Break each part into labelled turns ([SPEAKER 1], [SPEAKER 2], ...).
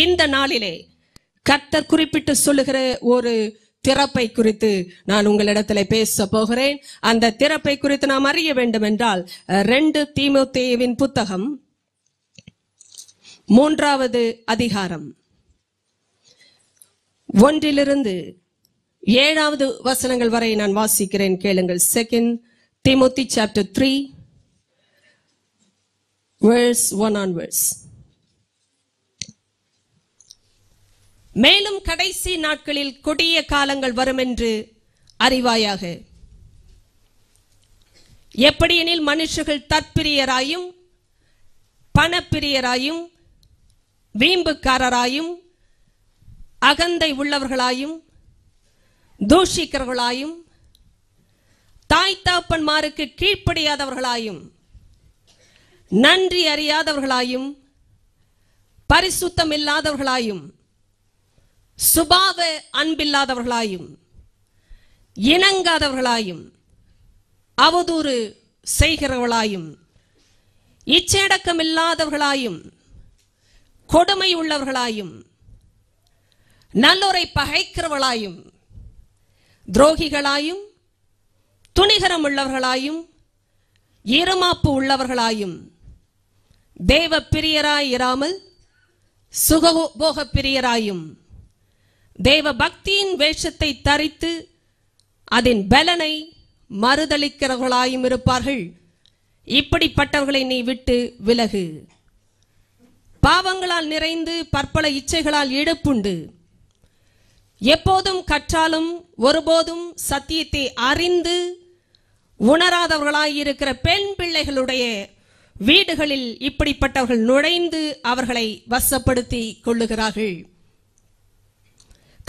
[SPEAKER 1] இந்த நாளிலே கர்த்தர் குறிப்பிட்டு சொல்லுகிற ஒரு திறப்பை குறித்து நான் உங்களிடத்துல பேச போகிறேன். அந்த திறப்பை குறித்து நாம் அறிய வேண்டும் என்றால் 2 தீமோத்தேயுவின் புத்தகம் 3வது அதிகாரம் 1 7 வசனங்கள் வரை நான் வாசிக்கிறேன், கேளுங்கள். 2 Timothy chapter 3 verse 1 onwards. மேலும் கடைசி நாட்களில் கொடிய காலங்கள் வரும் என்று அறிவாயாக. எப்படியெனில் மனுஷர்கள் தற்பிரியராயும் பணப்பிரியராயும் வீம்புக்காரராயும் அகந்தை உள்ளவர்களாயும் தூஷிக்கிறவர்களாயும் தாய் தகப்பன்மாருக்கு கீழ்ப்படியாதவர்களாயும் நன்றி அறியாதவர்களாயும் பரிசுத்தம் இல்லாதவர்களாயும் சுபாவ அன்பில்லாதவர்களாயும் இணங்காதவர்களாயும் அவதூறு செய்கிறவர்களாயும் இச்சையடக்கம் இல்லாதவர்களாயும் கொடுமை உள்ளவர்களாயும் நல்லோரை பகைக்கிறவர்களாயும் துரோகிகளாயும் துணிகரம் உள்ளவர்களாயும் இருமாப்பு உள்ளவர்களாயும் தேவ பிரியராய் இராமல் சுகபோக பிரியராயும் தேவ பக்தியின் வேஷத்தை தரித்து அதன் பலனை மறுதளிக்கிறவர்களாயும் இருப்பார்கள். இப்படிப்பட்டவர்களை நீ விட்டு விலகு. பாவங்களால் நிறைந்து பற்பல இச்சைகளால் இழுப்புண்டு எப்போதும் கற்றாலும் ஒருபோதும் சத்தியத்தை அறிந்து உணராதவர்களாயிருக்கிற பெண் பிள்ளைகளுடைய வீடுகளில் இப்படிப்பட்டவர்கள் நுழைந்து அவர்களை வசப்படுத்தி கொள்ளுகிறார்கள்.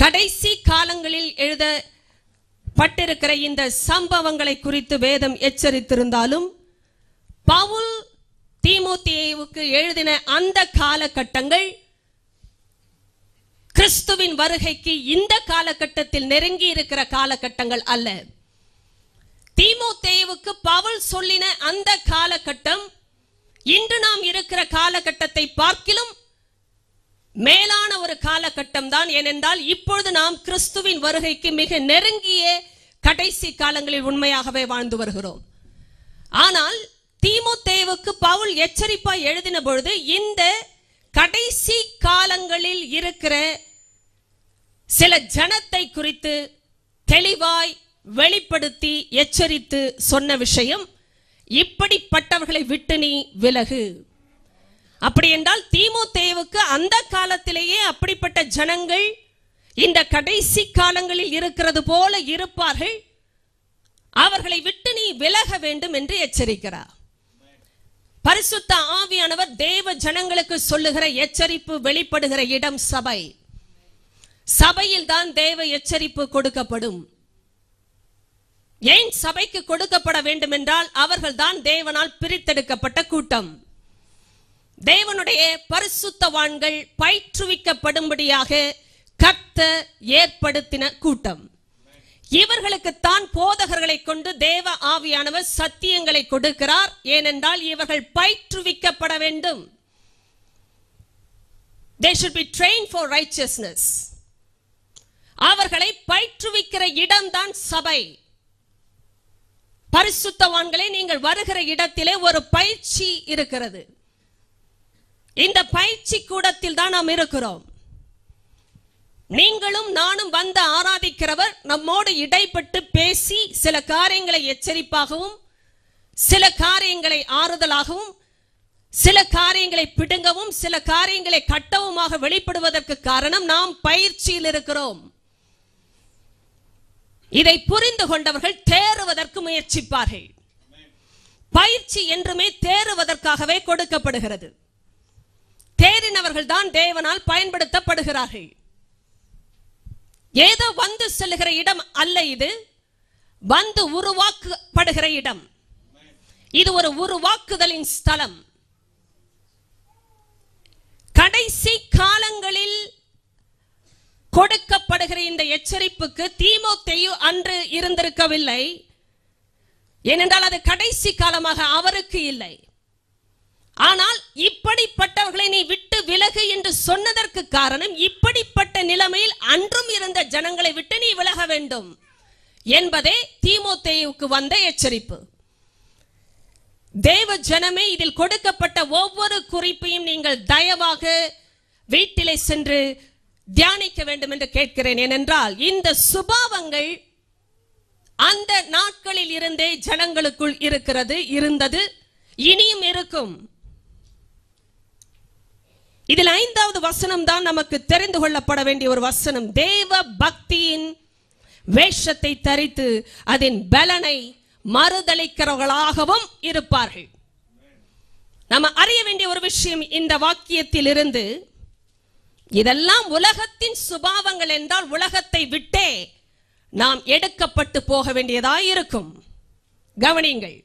[SPEAKER 1] கடைசி காலங்களில் எழுதப்பட்டிருக்கிற இந்த சம்பவங்களை குறித்து வேதம் எச்சரித்திருந்தாலும் பவுல் தீமோத்தேயுவுக்கு எழுதின அந்த காலகட்டங்கள் கிறிஸ்துவின் வருகைக்கு இந்த காலகட்டத்தில் நெருங்கி இருக்கிற காலகட்டங்கள் அல்ல. தீமோத்தேயுவுக்கு பவுல் சொல்லின அந்த காலகட்டம் இன்று நாம் இருக்கிற காலகட்டத்தை பார்க்கிலும் மேலான ஒரு காலகட்டம் தான். ஏனென்றால் இப்பொழுது நாம் கிறிஸ்துவின் வருகைக்கு மிக நெருங்கிய கடைசி காலங்களில் உண்மையாகவே வாழ்ந்து வருகிறோம். ஆனால் தீமோத்தேயுவுக்கு பவுல் எச்சரிப்பாய் எழுதின பொழுது இந்த கடைசி காலங்களில் இருக்கிற சில ஜனத்தை குறித்து தெளிவாய் வெளிப்படுத்தி எச்சரித்து சொன்ன விஷயம், இப்படிப்பட்டவர்களை விட்டு நீ விலகு. அப்படி என்றால் தீமோத்தேயுவுக்கு அந்த காலத்திலேயே அப்படிப்பட்ட ஜனங்கள் இந்த கடைசி காலங்களில் இருக்கிறது போல இருப்பார்கள், அவர்களை விட்டு நீ விலக வேண்டும் என்று எச்சரிக்கிறார். பரிசுத்த ஆவியானவர் தேவ ஜனங்களுக்கு சொல்லுகிற எச்சரிப்பு வெளிப்படுகிற இடம் சபை. சபையில் தான் தேவ எச்சரிப்பு கொடுக்கப்படும். ஏன் சபைக்கு கொடுக்கப்பட வேண்டும் என்றால் அவர்கள் தான் தேவனால் பிரித்தெடுக்கப்பட்ட கூட்டம். தேவனுடைய பரிசுத்தவான்கள் பயிற்றுவிக்கப்படும்படியாக கர்த்தர் ஏற்படுத்தின கூட்டம். இவர்களுக்கு தான் போதகர்களை கொண்டு தேவ ஆவியானவர் சத்தியங்களை கொடுக்கிறார். ஏனென்றால் இவர்கள் பயிற்றுவிக்கப்பட வேண்டும். They should be trained for righteousness. அவர்களை பயிற்றுவிக்கிற இடம்தான் சபை. பரிசுத்தவான்களே, நீங்கள் வருகிற இடத்திலே ஒரு பயிற்சி இருக்கிறது. இந்த பயிற்சி கூடத்தில் தான் நாம் இருக்கிறோம். நீங்களும் நானும் வந்து ஆராதிக்கிறவர் நம்மோடு இடைப்பட்டு பேசி சில காரியங்களை எச்சரிப்பாகவும் சில காரியங்களை ஆறுதலாகவும் சில காரியங்களை பிடுங்கவும் சில காரியங்களை கட்டவுமாக வெளிப்படுவதற்கு காரணம் நாம் பயிற்சியில் இருக்கிறோம். இதை புரிந்து கொண்டவர்கள் தேறுவதற்கு முயற்சிப்பார்கள். பயிற்சி என்றுமே தேறுவதற்காகவே கொடுக்கப்படுகிறது. தேறினவர்கள் தான் தேவனால் பயன்படுத்தப்படுகிறார்கள். ஏதோ வந்து செல்லுகிற இடம் அல்ல, இது வந்து உருவாக்கப்படுகிற இடம். இது ஒரு உருவாக்குதலின் ஸ்தலம். கடைசி காலங்களில் கொடுக்கப்படுகிற இந்த எச்சரிப்புக்கு தீமோத்தேயு அன்று இருந்திருக்கவில்லை. ஏனென்றால் அது கடைசி காலமாக அவருக்கு இல்லை. ஆனால் இப்படிப்பட்டவர்களை நீ விட்டு விலகு என்று சொன்னதற்கு காரணம், இப்படிப்பட்ட நிலைமையில் அன்றும் இருந்த ஜனங்களை விட்டு நீ விலக வேண்டும் என்பதே தீமோத்தேயுவுக்கு வந்த எச்சரிப்பு. தேவ ஜனமே, இதில் கொடுக்கப்பட்ட ஒவ்வொரு குறிப்பையும் நீங்கள் தயவாக வீட்டிலே சென்று தியானிக்க வேண்டும் என்று கேட்கிறேன். ஏனென்றால் இந்த சுபாவங்கள் அந்த நாட்களில் இருந்தே ஜனங்களுக்குள் இருந்தது, இனியும் இருக்கும். இதில் 5வது வசனம் தான் நமக்கு தெரிந்து கொள்ளப்பட வேண்டிய ஒரு வசனம். தேவ பக்தியின் வேஷத்தை தரித்து அதன் பலனை மறுதலிக்கிறவர்களாகவும் இருப்பார்கள். நம்ம அறிய வேண்டிய ஒரு விஷயம் இந்த வாக்கியத்தில் இருந்து, இதெல்லாம் உலகத்தின் சுபாவங்கள் என்றால் உலகத்தை விட்டே நாம் எடுக்கப்பட்டு போக வேண்டியதாய் இருக்கும். கவனிங்கள்,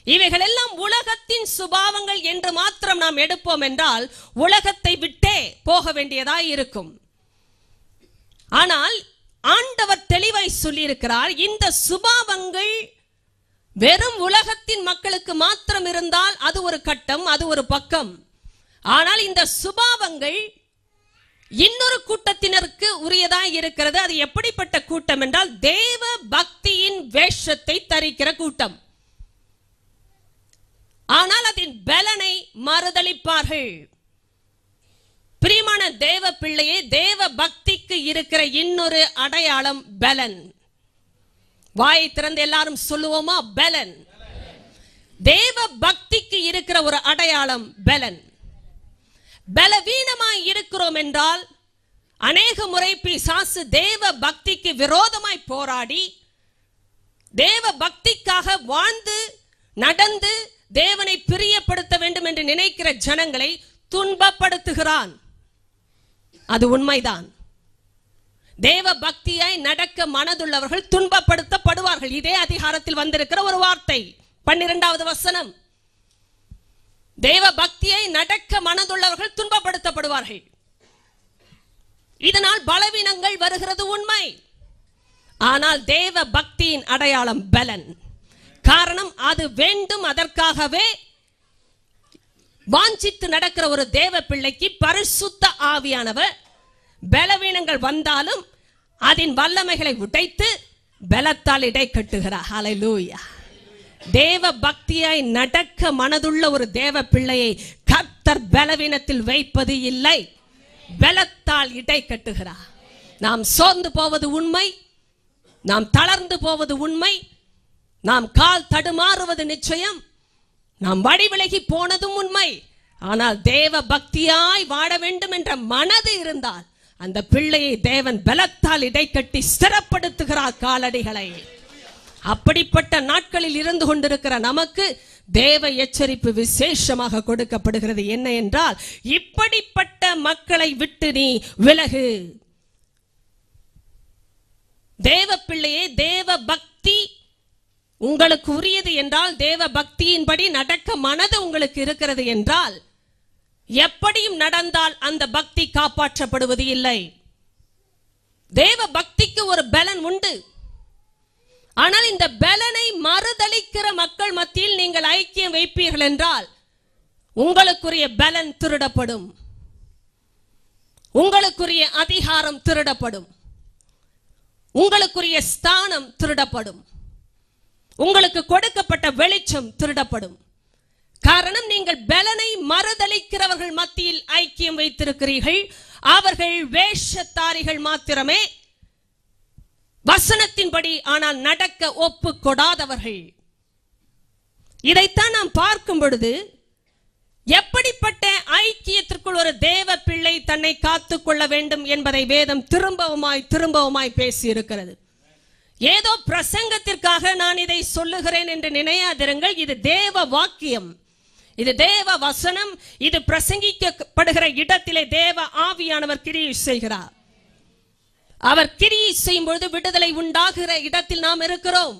[SPEAKER 1] இவைகள் எல்லாம் உலகத்தின் சுபாவங்கள் என்று மாத்திரம் நாம் எடுப்போம் என்றால் உலகத்தை விட்டே போக வேண்டியதாய் இருக்கும். ஆனால் ஆண்டவர் தெளிவாய் சொல்லியிருக்கிறார், இந்த சுபாவங்கள் வெறும் உலகத்தின் மக்களுக்கு மாத்திரம் இருந்தால் அது ஒரு கட்டம், அது ஒரு பக்கம். ஆனால் இந்த சுபாவங்கள் இன்னொரு கூட்டத்தினருக்கு உரியதாய் இருக்கிறது. அது எப்படிப்பட்ட கூட்டம் என்றால் தேவ பக்தியின் வேஷத்தை தரிக்கிற கூட்டம். ஆனால் அதன் பலனை மறுதலிப்பார்கள். பிரியமான தேவ பிள்ளையே, தேவ பக்திக்கு இருக்கிற இன்னொரு அடையாளம் பலன். வாயை திறந்து எல்லாரும் சொல்லுவோமா? பலன். தேவ பக்திக்கு இருக்கிற ஒரு அடையாளம் பலன். பலவீனமாய் இருக்கிறோம் என்றால் அநேக முறை பிசாசு தேவ பக்திக்கு விரோதமாய் போராடி தேவ பக்திக்காக வாழ்ந்து நடந்து தேவனை பிரியப்படுத்த வேண்டும் என்று நினைக்கிற ஜனங்களை துன்பப்படுத்துகிறான். அது உண்மைதான். தேவ பக்தியாய் நடக்க மனதுள்ளவர்கள் துன்பப்படுத்தப்படுவார்கள். இதே அதிகாரத்தில் வந்திருக்கிற ஒரு வார்த்தை, 12வது வசனம். தேவ பக்தியை நடக்க மனதுள்ளவர்கள் துன்பப்படுத்தப்படுவார்கள். இதனால் பலவீனங்கள் வருகிறது உண்மை. ஆனால் தேவ பக்தியின் அடையாளம் பலன். காரணம், அது வேண்டும். அதற்காகவே வாஞ்சித்து நடக்கிற ஒரு தேவ பிள்ளைக்கு பரிசுத்த ஆவியானவர் பலவீனங்கள் வந்தாலும் அதன் வல்லமைகளை உடைத்து பலத்தால் இடை கட்டுகிறார். ஹல்லேலூயா. தேவ பக்தியாய் நடக்க மனதுள்ள ஒரு தேவ பிள்ளையை கர்த்தர் பலவீனத்தில் வைப்பது இல்லை, பலத்தால் இடை கட்டுகிறார். நாம் சோர்ந்து போவது உண்மை, நாம் தளர்ந்து போவது உண்மை, நாம் கால் தடுமாறுவது நிச்சயம், நாம் வழி விலகி போனதும் உண்மை. ஆனால் தேவ பக்தியாய் வாழ வேண்டும் என்ற மனது இருந்தால் அந்த பிள்ளையை தேவன் பலத்தால் இடைக்கட்டி ஸ்திரப்படுத்துகிறார் காலடிகளை. அப்படிப்பட்ட நாட்களில் இருந்து கொண்டிருக்கிற நமக்கு தேவ எச்சரிப்பு விசேஷமாக கொடுக்கப்படுகிறது. என்ன என்றால், இப்படிப்பட்ட மக்களை விட்டு நீ விலகு. தேவ பிள்ளையே, தேவ பக்தி உங்களுக்கு உரியது என்றால், தேவ பக்தியின்படி நடக்க மனது உங்களுக்கு இருக்கிறது என்றால், எப்படியும் நடந்தால் அந்த பக்தி காப்பாற்றப்படுவது இல்லை. தேவ பக்திக்கு ஒரு பலன் உண்டு. ஆனால் இந்த பலனை மறுதலிக்கிற மக்கள் மத்தியில் நீங்கள் ஐக்கியம் வைப்பீர்கள் என்றால் உங்களுக்குரிய பலன் திருடப்படும், உங்களுக்குரிய அதிகாரம் திருடப்படும், உங்களுக்குரிய ஸ்தானம் திருடப்படும், உங்களுக்கு கொடுக்கப்பட்ட வெளிச்சம் திருடப்படும். காரணம், நீங்கள் பலனை மறுதலிக்கிறவர்கள் மத்தியில் ஐக்கியம் வைத்திருக்கிறீர்கள். அவர்கள் வேஷத்தாரிகள் மாத்திரமே, வசனத்தின்படி ஆனால் நடக்க ஒப்பு கொடாதவர்கள். இதைத்தான் நாம் பார்க்கும் பொழுது, எப்படிப்பட்ட ஐக்கியத்திற்குள் ஒரு தேவ பிள்ளை தன்னை காத்துக் கொள்ள வேண்டும் என்பதை வேதம் திரும்பவுமாய் பேசி இருக்கிறது. ஏதோ பிரசங்கத்திற்காக நான் இதை சொல்லுகிறேன் என்று நினையாதிருங்கள். இது தேவ வாக்கியம், இது தேவ வசனம். இது பிரசங்கிக்கப்படுகிற இடத்திலே தேவ ஆவியானவர் கிரியை செய்கிறார். அவர் கிரியை செய்யும் பொழுது விடுதலை உண்டாகிற இடத்தில் நாம் இருக்கிறோம்.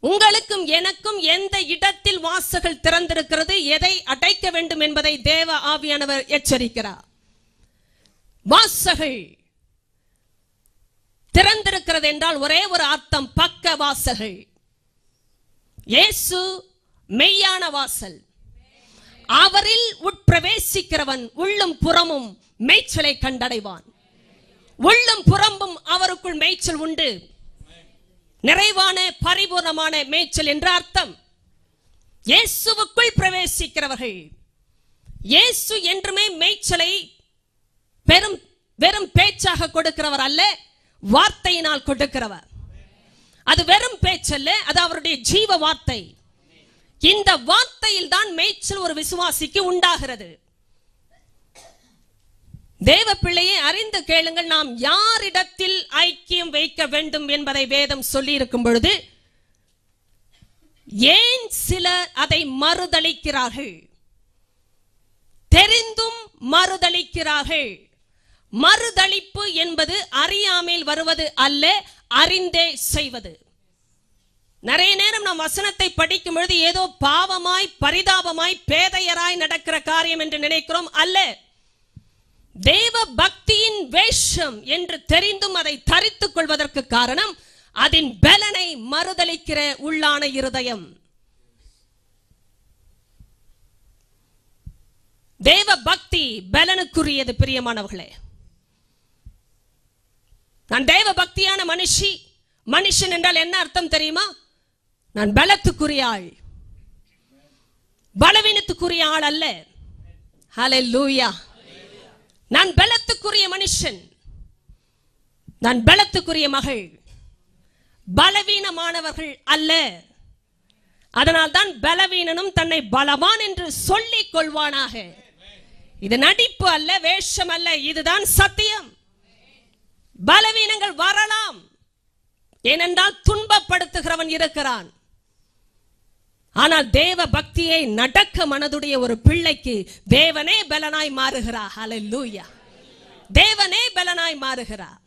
[SPEAKER 1] உங்களுக்கும் எனக்கும் எந்த இடத்தில் வாசல்கள் திறந்திருக்கிறது, எதை அடைக்க வேண்டும் என்பதை தேவ ஆவியானவர் எச்சரிக்கிறார். வாசல்கள் திறந்திருக்கிறது என்றால் ஒரே ஒரு அர்த்தம், பக்க வாசல்கள். இயேசு மெய்யான வாசல். அவரில் உட்பட பிரவேசிக்கிறவன் உள்ளும் புறமும் மேய்ச்சலை கண்டடைவான். உள்ளும் புறமும் அவருக்குள் மேய்ச்சல் உண்டு. நிறைவான பரிபூர்ணமான மேய்ச்சல் என்ற அர்த்தம். இயேசுவுக்குள் பிரவேசிக்கிறவர்கள், இயேசு என்றுமே மேய்ச்சலை வெறும் பேச்சாக கொடுக்கிறவர் அல்ல, வார்த்தையினால் கொடுக்கிறவர். அது வெறும் பேச்சல்ல, அது அவருடைய ஜீவ வார்த்தை. இந்த வார்த்தையில் தான் மேய்ச்சல் ஒரு விசுவாசிக்கு உண்டாகிறது. தேவ பிள்ளையை அறிந்து கேளுங்கள். நாம் யாரிடத்தில் ஐக்கியம் வைக்க வேண்டும் என்பதை வேதம் சொல்லி இருக்கும் பொழுது, ஏன் சிலர் அதை மறுதலிக்கிறார்கள்? தெரிந்தும் மறுதலிக்கிறார்கள். மறுதலிப்பு என்பது அறியாமையில் வருவது அல்ல, அறிந்தே செய்வது. நிறைய நேரம் நாம் வசனத்தை படிக்கும் பொழுது ஏதோ பாவமாய் பரிதாபமாய் பேதையராய் நடக்கிற காரியம் என்று நினைக்கிறோம். அல்ல, தேவ பக்தியின் வேஷம் என்று தெரிந்தும் அதை தரித்துக் கொள்வதற்கு காரணம் அதன் பலனை மறுதலிக்கிற உள்ளான இருதயம். தேவ பக்தி பலனுக்குரியது. பிரியமானவர்களே, நான் தேவ பக்தியான மனுஷன் என்றால் என்ன அர்த்தம் தெரியுமா? நான் பலத்துக்குரிய ஆள், பலவீனத்துக்குரிய ஆள் அல்ல. ஹல்லேலூயா. நான் பலத்துக்குரிய மனுஷன், நான் பலத்துக்குரிய மகள். பலவீனமானவர்கள் அல்ல. அதனால் தான் பலவீனனும் தன்னை பலவான் என்று சொல்லிக் கொள்வானாக. இது நடிப்பு அல்ல, வேஷம் அல்ல, இதுதான் சத்தியம். பலவீனங்கள் வரலாம், ஏனென்றால் துன்பப்படுத்துகிறவன் இருக்கிறான். ஆனால் தேவ பக்தியை நடக்க மனதுடைய ஒரு பிள்ளைக்கு தேவனே பலனாய் மாறுகிறார். ஹல்லேலூயா. தேவனே பலனாய் மாறுகிறார்.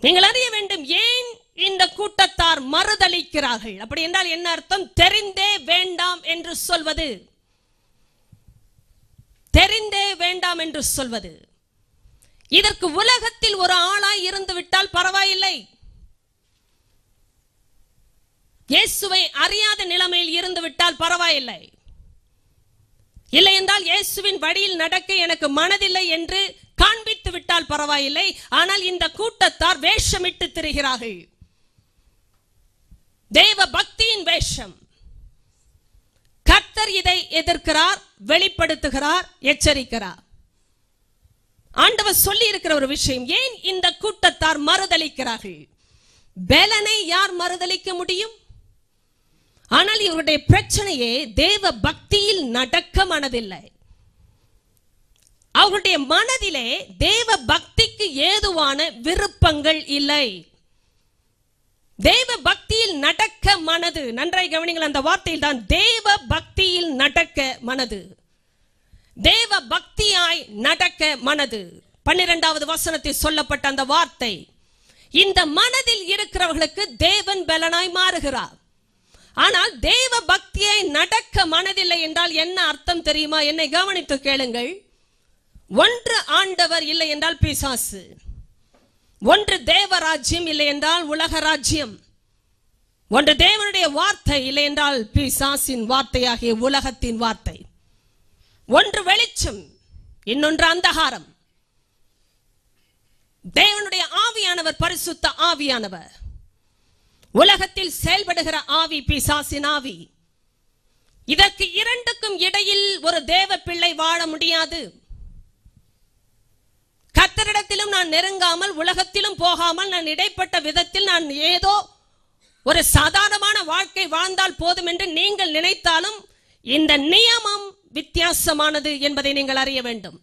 [SPEAKER 1] நீங்கள் அறிய வேண்டும், ஏன் இந்த கூட்டத்தார் மறுதலிக்கிறார்கள்? அப்படி என்றால் என்ன அர்த்தம்? தெரிந்தே வேண்டாம் என்று சொல்வது. தெரிந்தே வேண்டாம் என்று சொல்வது. இதற்கு உலகத்தில் ஒரு ஆளாய் இருந்து விட்டால் பரவாயில்லை. இயேசுவை அறியாத நிலைமையில் இருந்து விட்டால் பரவாயில்லை. இல்லை என்றால் இயேசுவின் வழியில் நடக்க எனக்கு மனதில்லை என்று காண்பித்து விட்டால் பரவாயில்லை. ஆனால் இந்த கூட்டத்தார் வேஷமிட்டு திரிகிறார்கள். தேவ பக்தியின் வேஷம். கர்த்தர் இதை எதிர்க்கிறார், வெளிப்படுத்துகிறார், எச்சரிக்கிறார். ஆண்டவர் சொல்லி இருக்கிற ஒரு விஷயம், ஏன் இந்த கூட்டத்தார் மறுதலிக்கிறார்கள்? பலனை யார் மறுதலிக்க முடியும்? ஆனால் இவருடைய பிரச்சனையே தேவ பக்தியில் நடக்க மனதில்லை. அவருடைய மனதிலே தேவ பக்திக்கு ஏதுவான விருப்பங்கள் இல்லை. தேவ பக்தியில் நடக்க மனது. நன்றாய் கவனிங்கள், அந்த வார்த்தையில் தான் தேவ பக்தியில் நடக்க மனது. தேவ பக்தியாய் நடக்க மனது. 12வது வசனத்தில் சொல்லப்பட்ட அந்த வார்த்தை, இந்த மனதில் இருக்கிறவர்களுக்கு தேவன் பலனாய் மாறுகிறார். ஆனால் தேவ பக்தியை நடக்க மனதில்லை என்றால் என்ன அர்த்தம் தெரியுமா? என்னை கவனித்து கேளுங்கள். ஒன்று ஆண்டவர், இல்லை என்றால் பிசாசு. ஒன்று தேவராஜ்யம், இல்லை என்றால் உலக ராஜ்யம். ஒன்று தேவனுடைய வார்த்தை, இல்லை என்றால் பிசாசின் வார்த்தையாகிய உலகத்தின் வார்த்தை. ஒன்று வெளிச்சம், இன்னொன்று அந்தகாரம். தேவனுடைய ஆவியானவர் பரிசுத்த ஆவியானவர். உலகத்தில் செயல்படுகிற ஆவி பிசாசின் ஆவி. இதற்கு இரண்டுக்கும் இடையில் ஒரு தேவ பிள்ளை வாழ முடியாது. கர்த்தரிடத்திலும் நான் நெருங்காமல், உலகத்திலும் போகாமல், நான் இடைப்பட்ட விதத்தில் நான் ஏதோ ஒரு சாதாரணமான வாழ்க்கை வாழ்ந்தால் போதும் என்று நீங்கள் நினைத்தாலும் இந்த நியமம் வித்தியாசமானது என்பதை நீங்கள் அறிய வேண்டும்.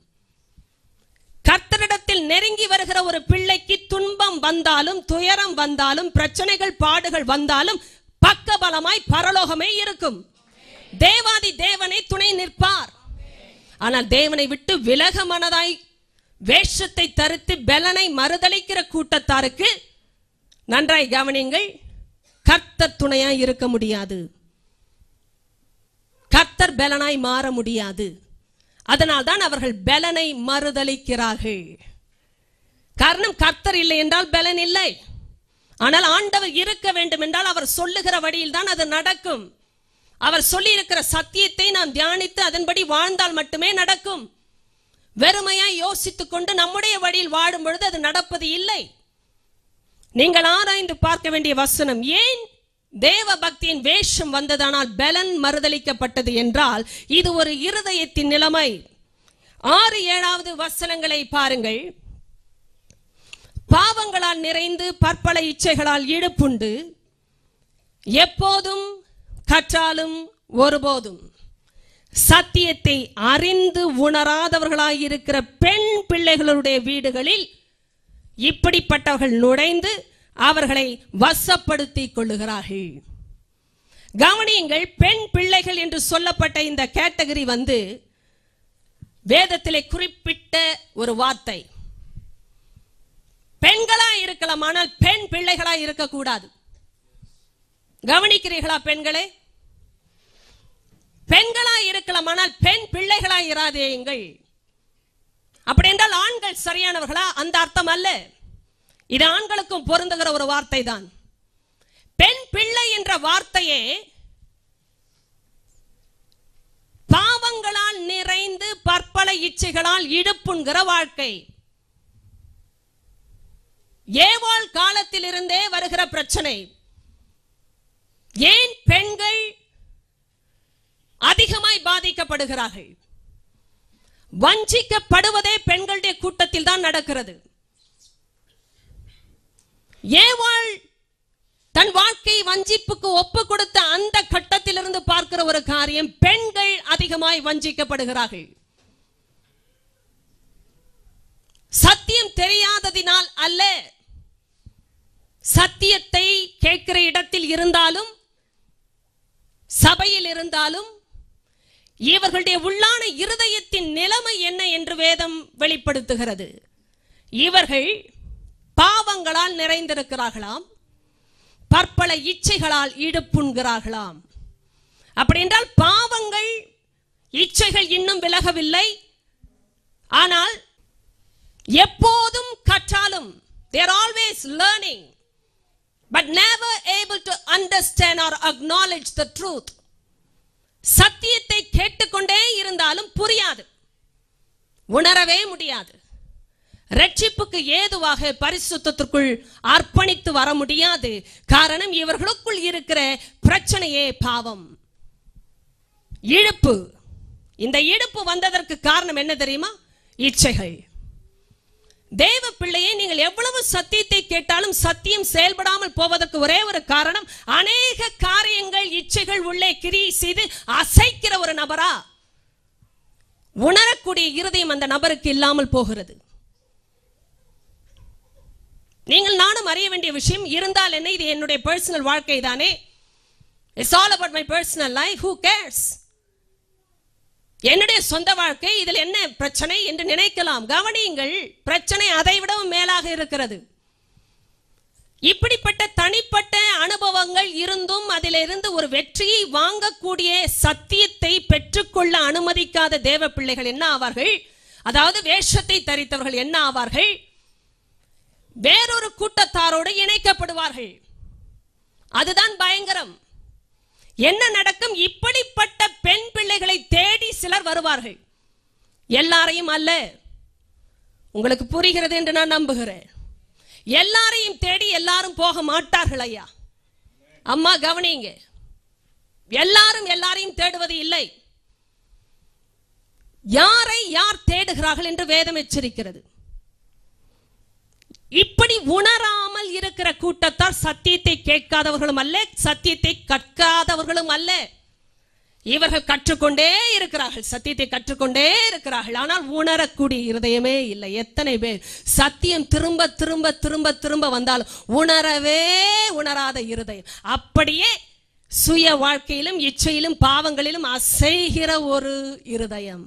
[SPEAKER 1] கர்த்தரிடத்தில் நெருங்கி வருகிற ஒரு பிள்ளைக்கு துன்பம் வந்தாலும், துயரம் வந்தாலும், பிரச்சனைகள் பாடுகள் வந்தாலும் பக்கபலமாய் பரலோகமே இருக்கும். தேவாதி தேவனை துணை நிற்பார். ஆனால் தேவனை விட்டு விலக மனதாய் வேஷத்தை தரித்து பலனை மறுதலிக்கிற கூட்டத்தாருக்கு நன்றாய் கவனிங்கள், கர்த்தர் துணையாய் இருக்க முடியாது. கர்த்தர் பலனாய் மாற முடியாது. அதனால் தான் அவர்கள் பலனை மறுதலிக்கிறார்கள். காரணம், கர்த்தர் இல்லை என்றால் பலன் இல்லை. ஆனால் ஆண்டவர் இருக்க வேண்டும் என்றால் அவர் சொல்லுகிற வழியில் தான் அது நடக்கும். அவர் சொல்லி இருக்கிற சத்தியத்தை நாம் தியானித்து அதன்படி வாழ்ந்தால் மட்டுமே நடக்கும். வெறுமையாய் யோசித்துக் கொண்டு நம்முடைய வழியில் வாழும் பொழுது அது நடப்பது இல்லை. நீங்கள் ஆராய்ந்து பார்க்க வேண்டிய வசனம், ஏன் தேவ பக்தியின் வேஷம் வந்ததானால் பலன் மறுதளிக்கப்பட்டது என்றால் இது ஒரு இருதயத்தின் நிலைமை. 6-7 வசனங்களை பாருங்கள். பாவங்களால் நிறைந்து பற்பல இச்சைகளால் இழுப்புண்டு எப்போதும் கற்றாலும் ஒருபோதும் சத்தியத்தை அறிந்து உணராதவர்களாயிருக்கிற பெண் பிள்ளைகளுடைய வீடுகளில் இப்படிப்பட்டவர்கள் நுழைந்து அவர்களை வசப்படுத்திக் கொள்ளுகிறார்கள். கவனியுங்கள், பெண் பிள்ளைகள் என்று சொல்லப்பட்ட இந்த கேட்டகரி வேதத்திலே குறிப்பிட்ட ஒரு வார்த்தை. பெண்களா இருக்கலாம், ஆனால் பெண் பிள்ளைகளா இருக்கக்கூடாது. கவனிக்கிறீர்களா பெண்களே? பெண்களா இருக்கலாம், ஆனால் பெண் பிள்ளைகளா இராதேங்கள். அப்படி என்றால் ஆண்கள் சரியானவர்களா? அந்த அர்த்தம் அல்ல. இது ஆண்களுக்கும் பொருந்துகிற ஒரு வார்த்தை தான். பெண் பிள்ளை என்ற வார்த்தையே பாவங்களால் நிறைந்து பற்பல இச்சைகளால் இடுப்புண்கிற வாழ்க்கை. ஏவாள் காலத்தில் இருந்தே வருகிற பிரச்சனை. ஏன் பெண்கள் அதிகமாய் பாதிக்கப்படுகிறார்கள்? வஞ்சிக்கப்படுவதே பெண்களுடைய கூட்டத்தில் தான் நடக்கிறது. ஏவாள் தன் வாழ்க்கை வஞ்சிப்புக்கு ஒப்பு கொடுத்த அந்த கட்டத்திலிருந்து பார்க்கிற ஒரு காரியம், பெண்கள் அதிகமாய் வஞ்சிக்கப்படுகிறார்கள். சத்தியம் தெரியாததினால் அல்ல, சத்தியத்தை கேட்கிற இடத்தில் இருந்தாலும் சபையில் இருந்தாலும் இவர்களுடைய உள்ளான இருதயத்தின் நிலைமை என்ன என்று வேதம் வெளிப்படுத்துகிறது. இவர்கள் பாவங்களால் நிறைந்திருக்கிறார்களாம், பற்பல இச்சைகளால் ஈடுபுண்கிறார்களாம். அப்படி என்றால் பாவங்கள் இச்சைகள் இன்னும் விலகவில்லை. ஆனால் எப்போதும் கற்றாலும், they are always learning but never able to understand or acknowledge the truth. சத்தியத்தை கேட்டுக்கொண்டே இருந்தாலும் புரியாது, உணரவே முடியாது. ரட்சிப்புக்கு ஏதுவாக பரிசுத்தத்திற்குள் அர்ப்பணித்து வர முடியாது. காரணம், இவர்களுக்குள் இருக்கிற பிரச்சனையே பாவம், இழுப்பு. இந்த இழுப்பு வந்ததற்கு காரணம் என்ன தெரியுமா? இச்சைகள். தேவ பிள்ளையை நீங்கள் எவ்வளவு சத்தியத்தை கேட்டாலும் சத்தியம் செயல்படாமல் போவதற்கு ஒரே ஒரு காரணம், அநேக காரியங்கள் இச்சைகள் உள்ளே கிரியை செய்து அசைக்கிற ஒரு நபரா உணரக்கூடிய இருதயம் அந்த நபருக்கு இல்லாமல் போகிறது. நீங்கள் நானும் அறிய வேண்டிய விஷயம் இருந்தால் என்ன, இது என்னுடைய பர்சனல் வாழ்க்கை தானே, it's all about my personal life, who CARES, என்னுடைய சொந்த வாழ்க்கை, இதில் என்ன பிரச்சனை என்று நினைக்கலாம். கவனியுங்கள், பிரச்சனை அதை விடவும் மேலாக இருக்கிறது. இப்படிப்பட்ட தனிப்பட்ட அனுபவங்கள் இருந்தும் அதிலிருந்து ஒரு வெற்றியை வாங்கக்கூடிய சத்தியத்தை பெற்றுக்கொள்ள அனுமதிக்காத தேவ பிள்ளைகள் என்ன ஆவார்கள்? அதாவது வேஷத்தை தரித்தவர்கள் என்ன ஆவார்கள்? வேறொரு கூட்டத்தாரோடு இணைக்கப்படுவார்கள். அதுதான் பயங்கரம். என்ன நடக்கும்? இப்படிப்பட்ட பெண் பிள்ளைகளை தேடி சிலர் வருவார்கள். எல்லாரையும் அல்ல, உங்களுக்கு புரிகிறது என்று நான் நம்புகிறேன். எல்லாரையும் தேடி எல்லாரும் போக மாட்டார்கள் ஐயா. அம்மா கவனிங்க, எல்லாரும் எல்லாரையும் தேடுவது இல்லை. யாரை யார் தேடுகிறார்கள் என்று வேதம் எச்சரிக்கிறது. இப்படி உணராமல் இருக்கிற கூட்டத்தார் சத்தியத்தை கேட்காதவர்களும் அல்ல, சத்தியத்தை கற்காதவர்களும் அல்ல. இவர்கள் கற்றுக்கொண்டே இருக்கிறார்கள், சத்தியத்தை கற்றுக்கொண்டே இருக்கிறார்கள், ஆனால் உணரக்கூடிய இருதயமே இல்லை. எத்தனை பேர் சத்தியம் திரும்ப திரும்ப திரும்ப திரும்ப வந்தாலும் உணரவே உணராத இருதயம், அப்படியே சுய வாழ்க்கையிலும் இச்சையிலும் பாவங்களிலும் அசைகிற ஒரு இருதயம்.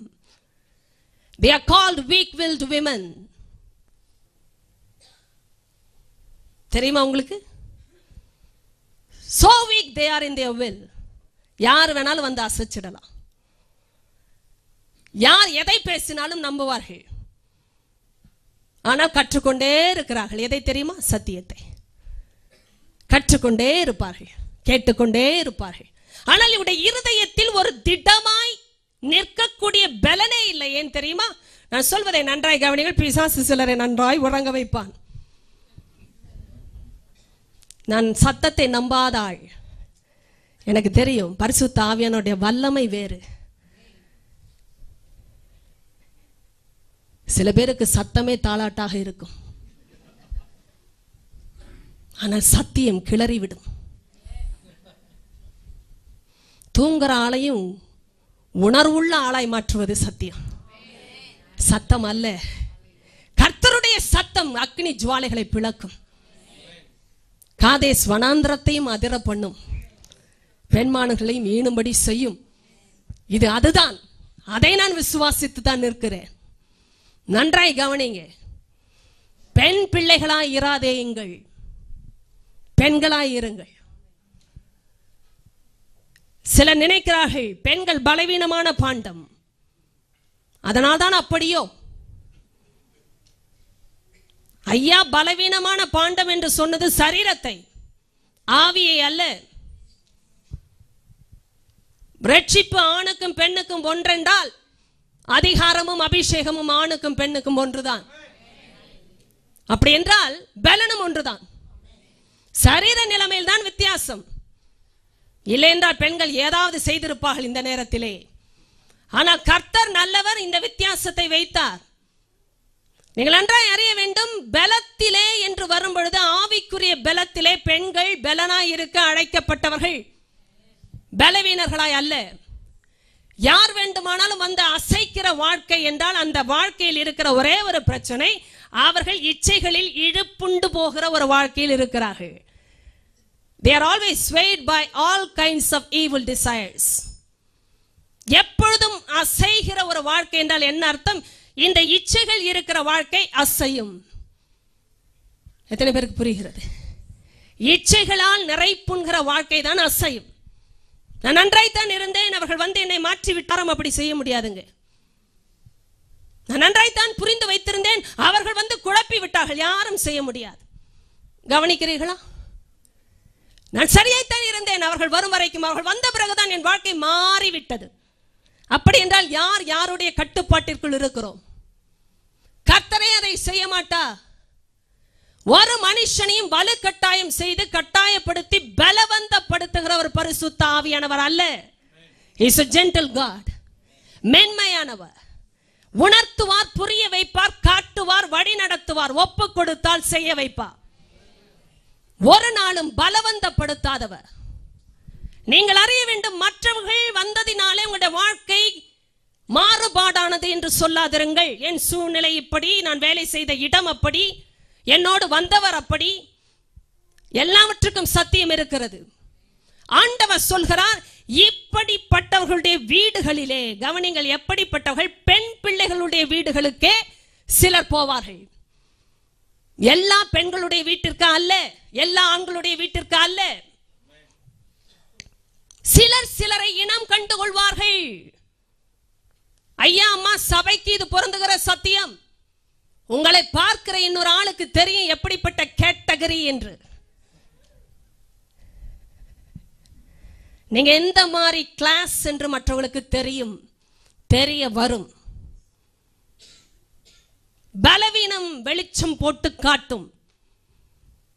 [SPEAKER 1] They are called weak-willed women. தெரியுமா உங்களுக்கு? So weak they are in their will. யார் வேணாலும் வந்து அசைச்சிடலாம், யார் எதை பேசினாலும் நம்புவார்கள். ஆனால் கற்றுக்கொண்டே இருக்கிறார்கள். எதை தெரியுமா? சத்தியத்தை கற்றுக்கொண்டே இருப்பார்கள், கேட்டுக்கொண்டே இருப்பார்கள். ஆனால் இவருடைய இருதயத்தில் ஒரு திடமாய் நிற்கக்கூடிய பலனே இல்லை. ஏன் தெரியுமா? நான் சொல்வதை நன்றாய் கவனிங்கள். பிசாசு சிலரை நன்றாய் உறங்க வைப்பான். நான் சத்தத்தை நம்பாத ஆள். எனக்கு தெரியும் பரிசுத்த ஆவியானுடைய வல்லமை வேறு. சில பேருக்கு சத்தமே தாளாட்டாக இருக்கும், ஆனால் சத்தியம் கிளறிவிடும். தூங்குற ஆளையும் உணர்வுள்ள ஆளாய் மாற்றுவது சத்தியம், சத்தம் அல்ல. கர்த்தருடைய சத்தம் அக்னி ஜுவாலைகளை பிளக்கும். காதேஸ் வனாந்திரத்தையும் அதிர பண்ணும், பெண்மான்களையும் ஈனும்படி செய்யும். இது அதுதான். அதை நான் விசுவாசித்து தான் நிற்கிறேன். நன்றாய் கவனிங்க. பெண் பிள்ளைகளாய் இராதேயுங்கள், பெண்களாய் இருங்கள். சிலர் நினைக்கிறார்கள் பெண்கள் பலவீனமான பாண்டம், அதனால்தான் அப்படியோ. ஐயா, பலவீனமான பாண்டம் என்று சொன்னது சரீரத்தை, ஆவியை அல்ல. ரட்சிப்பு ஆணுக்கும் பெண்ணுக்கும் ஒன்றென்றால் அதிகாரமும் அபிஷேகமும் ஆணுக்கும் பெண்ணுக்கும் ஒன்றுதான். அப்படி என்றால் பலனும் ஒன்றுதான். சரீர நிலைமையில் தான் வித்தியாசம். இல்லை என்றால் பெண்கள் ஏதாவது செய்திருப்பார்கள் இந்த நேரத்திலே. ஆனால் கர்த்தர் நல்லவர், இந்த வித்தியாசத்தை வைத்தார். நீங்கள் நன்றாய் அறிய வேண்டும், பலத்திலே என்று வரும் பொழுது ஆவிக்குரிய பலத்திலே பெண்கள் பலனாய் இருக்க அழைக்கப்பட்டவர்கள், பலவீனர்களாய் அல்ல. யார் வேண்டுமானாலும் வந்து அசைக்கிற வாழ்க்கை என்றால் அந்த வாழ்க்கையில் இருக்கிற ஒரே ஒரு பிரச்சனை, அவர்கள் இச்சைகளில் இழுப்புண்டு போகிற ஒரு வாழ்க்கையில் இருக்கிறார்கள். They are always swayed by all kinds of evil desires. எப்பொழுதும் அசைகிற ஒரு வாழ்க்கை என்றால் என்ன அர்த்தம்? இந்த இச்சைகள் இருக்கிற வாழ்க்கை அசையும். எத்தனை பேருக்கு புரிகிறது? இச்சைகளால் நிறைப்புண்கிற வாழ்க்கை தான் அசையும். நான் நன்றாய்த்தான் இருந்தேன், அவர்கள் வந்து என்னை மாற்றி விட்டாரும், அப்படி செய்ய முடியாதுங்க. நான் நன்றாய்த்தான் புரிந்து வைத்திருந்தேன், அவர்கள் வந்து குழப்பி விட்டார்கள், யாரும் செய்ய முடியாது. கவனிக்கிறீர்களா? நான் சரியாய்த்தான் இருந்தேன், அவர்கள் வரும் வரைக்கும், அவர்கள் வந்த பிறகுதான் என் வாழ்க்கை மாறிவிட்டது. அப்படி என்றால் யார் யாருடைய கட்டுப்பாட்டிற்குள் இருக்கிறோம்? கர்த்தரே அதை செய்ய மாட்டா. ஒரு மனுஷனையும் வலுக்கட்டாயம் செய்து கட்டாயப்படுத்தி பலவந்தப்படுத்துகிற ஒரு பரிசுத்த ஆவியானவர் அல்ல. He is a gentle God. மென்மையானவர். உணர்த்துவார், புரிய வைப்பார், காட்டுவார், வழி நடத்துவார், ஒப்பு கொடுத்தால் செய்ய வைப்பார். ஒரு நாளும் பலவந்தப்படுத்தாதவர். நீங்கள் அறிய வேண்டும், மற்றவர்கள் வந்ததினாலே உங்களுடைய வாழ்க்கை மாறுபாடானது என்று சொல்லாதிருங்கள். என் சூழ்நிலை இப்படி, நான் வேலை செய்த இடம் அப்படி, என்னோடு வந்தவர் அப்படி, எல்லாவற்றுக்கும் சத்தியம் இருக்கிறது. ஆண்டவர் சொல்கிறார், இப்படிப்பட்டவர்களுடைய வீடுகளிலே, கவனிங்கள், எப்படிப்பட்டவர்கள்? பெண் பிள்ளைகளுடைய வீடுகளுக்கே சிலர் போவார்கள். எல்லா பெண்களுடைய வீட்டிற்கு அல்ல, எல்லா ஆண்களுடைய வீட்டிற்கு அல்ல. சிலர் சிலரை இனம் கண்டு கொள்வார்கள். ஐயா அம்மா, சபைக்கு இது பொருந்துகிற சத்தியம். உங்களை பார்க்கிற இன்னொரு ஆளுக்கு தெரியும் எப்படிப்பட்ட கேட்டகரி என்று. நீங்க எந்த மாதிரி கிளாஸ் என்று மற்றவர்களுக்கு தெரியும், தெரிய வரும். பலவீனம் வெளிச்சம் போட்டு காட்டும்,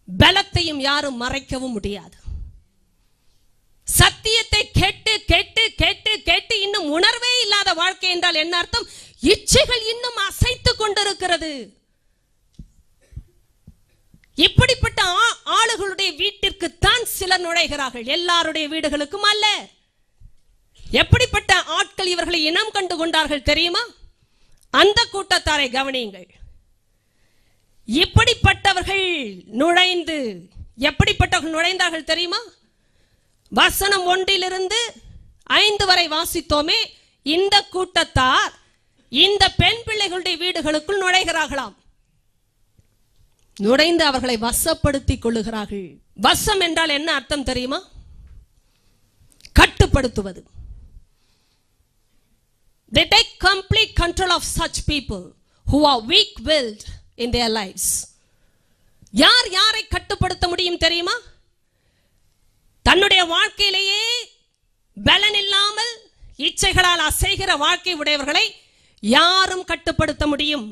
[SPEAKER 1] பலத்தையும் யாரும் மறைக்கவும் முடியாது. சத்தியத்தை கேட்டு கேட்டு கேட்டு கேட்டு இன்னும் உணர்வே இல்லாத வாழ்க்கை என்றால் என்ன அர்த்தம்? இச்சைகள் இன்னும் அசைத்து கொண்டிருக்கிறது. இப்படிப்பட்ட ஆளுகளுடைய வீட்டிற்கு தான் சிலர் நுழைகிறார்கள், எல்லாருடைய வீடுகளுக்கும் அல்ல. எப்படிப்பட்ட ஆட்கள் இவர்களை இனம் கண்டு கொண்டார்கள் தெரியுமா? அந்த கூட்டத்தாரை கவனியுங்கள். இப்படிப்பட்டவர்கள் நுழைந்து, எப்படிப்பட்டவர்கள் நுழைந்தார்கள் தெரியுமா? வசனம் 1-5 வரை வாசித்தோமே. இந்த கூட்டத்தார் இந்த பெண் பிள்ளைகளுடைய வீடுகளுக்குள் நுழைகிறார்களாம். நுழைந்து அவர்களை வசப்படுத்திக் கொள்ளுகிறார்கள். வசம் என்றால் என்ன அர்த்தம் தெரியுமா? கட்டுப்படுத்துவது. They take complete control of such people who are weak-willed in their lives. யார் யாரை கட்டுப்படுத்த முடியும் தெரியுமா? தன்னுடைய வாழ்க்கையிலேயே பலன் இல்லாமல் இச்சைகளால் அசைகிற வாழ்க்கை உடையவர்களை யாரும் கட்டுப்படுத்த முடியும்?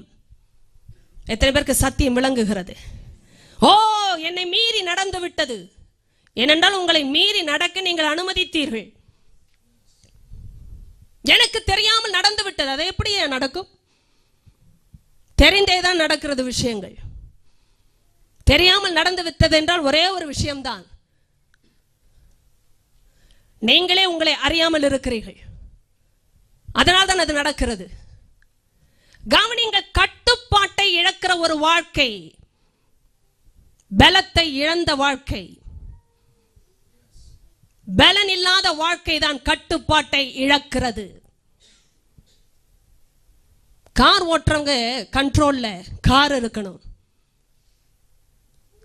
[SPEAKER 1] எத்தனை பேருக்கு சத்தியம் விளங்குகிறது? ஓ, என்னை மீறி நடந்து விட்டது. ஏனென்றால் உங்களை மீறி நடக்க நீங்கள் அனுமதித்தீர்கள். எனக்கு தெரியாமல் நடந்து விட்டது. அது எப்படி நடக்கும்? தெரிந்தேதான் நடக்கிறது விஷயங்கள். தெரியாமல் நடந்து விட்டது என்றால் ஒரே ஒரு விஷயம்தான், நீங்களே உங்களை அறியாமல் இருக்கிறீர்கள். அதனால் தான் அது நடக்கிறது. கவனிங்கள், கட்டுப்பாட்டை இழக்கிற ஒரு வாழ்க்கை பலத்தை இழந்த வாழ்க்கை. பலன் இல்லாத வாழ்க்கை தான் கட்டுப்பாட்டை இழக்கிறது. கார் ஓட்டுறவங்க கண்ட்ரோல்ல கார் இருக்கணும்.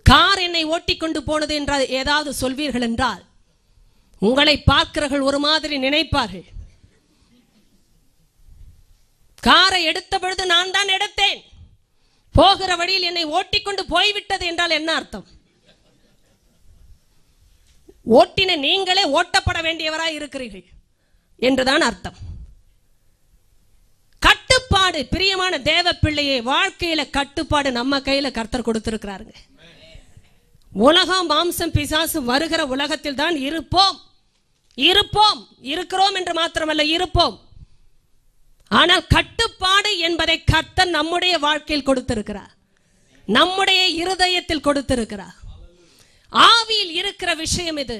[SPEAKER 1] கார் என்னை ஓட்டிக்கொண்டு போனது என்றால் ஏதாவது சொல்வீர்கள் என்றால் உங்களை பார்க்கிறவர்கள் ஒரு மாதிரி நினைப்பார்கள். காரை எடுத்த பொழுது நான் தான் எடுத்தேன், போகிற வழியில் என்னை ஓட்டிக்கொண்டு போய்விட்டது என்றால் என்ன அர்த்தம்? ஓட்டின நீங்களே ஓட்டப்பட வேண்டியவராய் இருக்கிறீர்கள் என்றுதான் அர்த்தம். கட்டுப்பாடு, பிரியமான தேவ பிள்ளையே, வாழ்க்கையில கட்டுப்பாடு நம்ம கையில கர்த்தர் கொடுத்திருக்கிறாருங்க. உலகம், மாம்சம், பிசாசு வருகிற உலகத்தில் தான் இருப்போம். இருக்கிறோம் என்று மாத்திரமல்ல, இருப்போம். ஆனால் கட்டுப்பாடு என்பதை கர்த்தர் நம்முடைய வாழ்க்கையில் கொடுத்திருக்கிறார், நம்முடைய இருதயத்தில் கொடுத்திருக்கிறார். ஆவியில் இருக்கிற விஷயம் இது.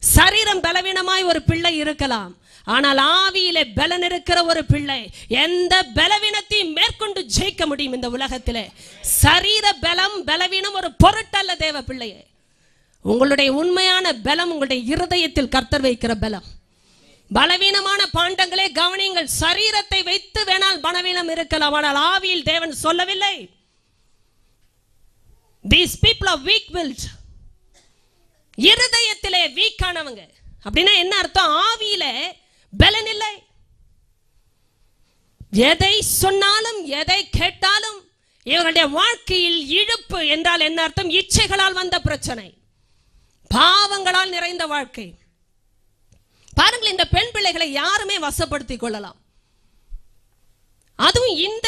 [SPEAKER 1] சரீரம் பலவீனமாய் ஒரு பிள்ளை இருக்கலாம், ஆனால் ஆவியிலே பலன் இருக்கிற ஒரு பிள்ளை எந்த பலவீனத்தையும் மேற்கொண்டு ஜெயிக்க முடியும் இந்த உலகத்திலே. சரீர பலம், பலவீனம் ஒரு பொருட்டல்ல தேவ பிள்ளையே. உங்களுடைய உண்மையான பலம் உங்களுடைய இருதயத்தில் கர்த்தர் வைக்கிற பலம். பலவீனமான பாண்டங்களே கவனிங்கள், சரீரத்தை வைத்து வேணால் பலவீனம் இருக்கலாம், ஆனால் ஆவியில் தேவன் சொல்லவில்லை. These people are weak-willed. இருதயத்திலே வீக்கானவங்க. அப்படின்னா என்ன அர்த்தம்? ஆவியில பலன் இல்லை. எதை சொன்னாலும் எதை கேட்டாலும் இவருடைய வாழ்க்கையில் இழுப்பு என்றால் என்ன அர்த்தம்? இச்சைகளால் வந்த பிரச்சனை, பாவங்களால் நிறைந்த வாழ்க்கை. பாருங்கள், இந்த பெண் பிள்ளைகளை யாருமே வசப்படுத்திக் கொள்ளலாம். அதுவும் இந்த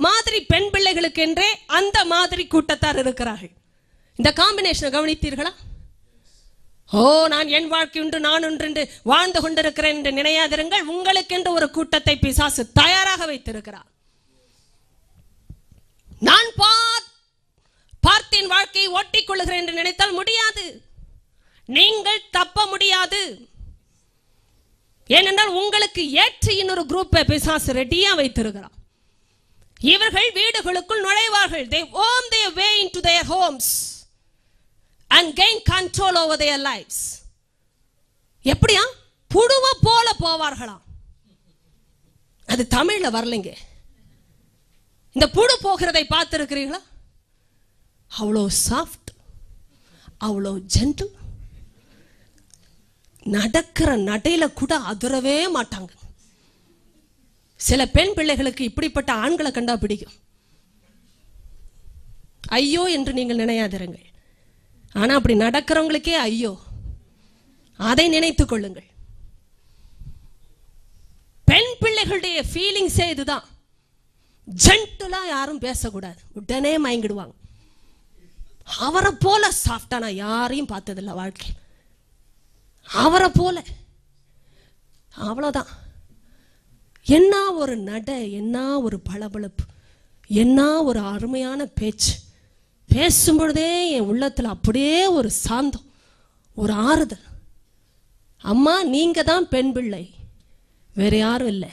[SPEAKER 1] மாதிரி பெண் பிள்ளைகளுக்கு என்றே அந்த மாதிரி கூட்டத்தார் இருக்கிறார்கள். இந்த காம்பினேஷனை கவனித்தீர்களா? ஓ, நான் என் வாழ்க்கை உண்டு, நான் ஒன்று வாழ்ந்து கொண்டிருக்கிறேன் என்று நினையாதிருங்கள். உங்களுக்கென்று ஒரு கூட்டத்தை பிசாசு தயாராக வைத்திருக்கிறார். நான் பார்த்தேன் வாழ்க்கையை ஓட்டிக் கொள்ளுகிறேன் என்று நினைத்தால் முடியாது. நீங்கள் தப்ப முடியாது. ஏனென்றால் உங்களுக்கு ஏற்ற இன்னொரு குரூப்பை பிசாசு ரெடியா வைத்திருக்கிறார். இவர்கள் வீடுகளுக்குள் நுழைவார்கள். They worm their way into their homes and gain control over their lives. எப்படியா? புழுவ போல போவார்களாம். அது தமிழ்ல வரலைங்க. இந்த புழு போகிறதை பார்த்திருக்கிறீர்களா? அவ்வளோ சாஃப்ட், அவ்வளோ ஜென்டில், நடக்கிற நடையில கூட அதிரவே மாட்டாங்க. சில பெண் பிள்ளைகளுக்கு இப்படிப்பட்ட ஆண்களை கண்டா பிடிக்கும். ஐயோ என்று நீங்கள் நினையாதிருங்கள். ஆனா அப்படி நடக்கிறவங்களுக்கே ஐயோ, அதை நினைத்துக் கொள்ளுங்கள். பெண் பிள்ளைகளுடைய ஃபீலிங்ஸே இதுதான். ஜென்டலா யாரும் பேசக்கூடாது, உடனே மயங்கிடுவாங்க. அவரை போல சாஃப்டா நான் யாரையும் பார்த்ததில்லை வாழ்க்கை. அவரை போல அவ்வளவுதான். என்ன ஒரு நடை, என்ன ஒரு பளபளப்பு, என்ன ஒரு அருமையான பேச்சு. பேசும்பொழுதே என் உள்ளத்துல அப்படியே ஒரு சாந்தம், ஒரு ஆறுதல். அம்மா, நீங்க தான் பெண் பிள்ளை, வேற யாரும் இல்லை.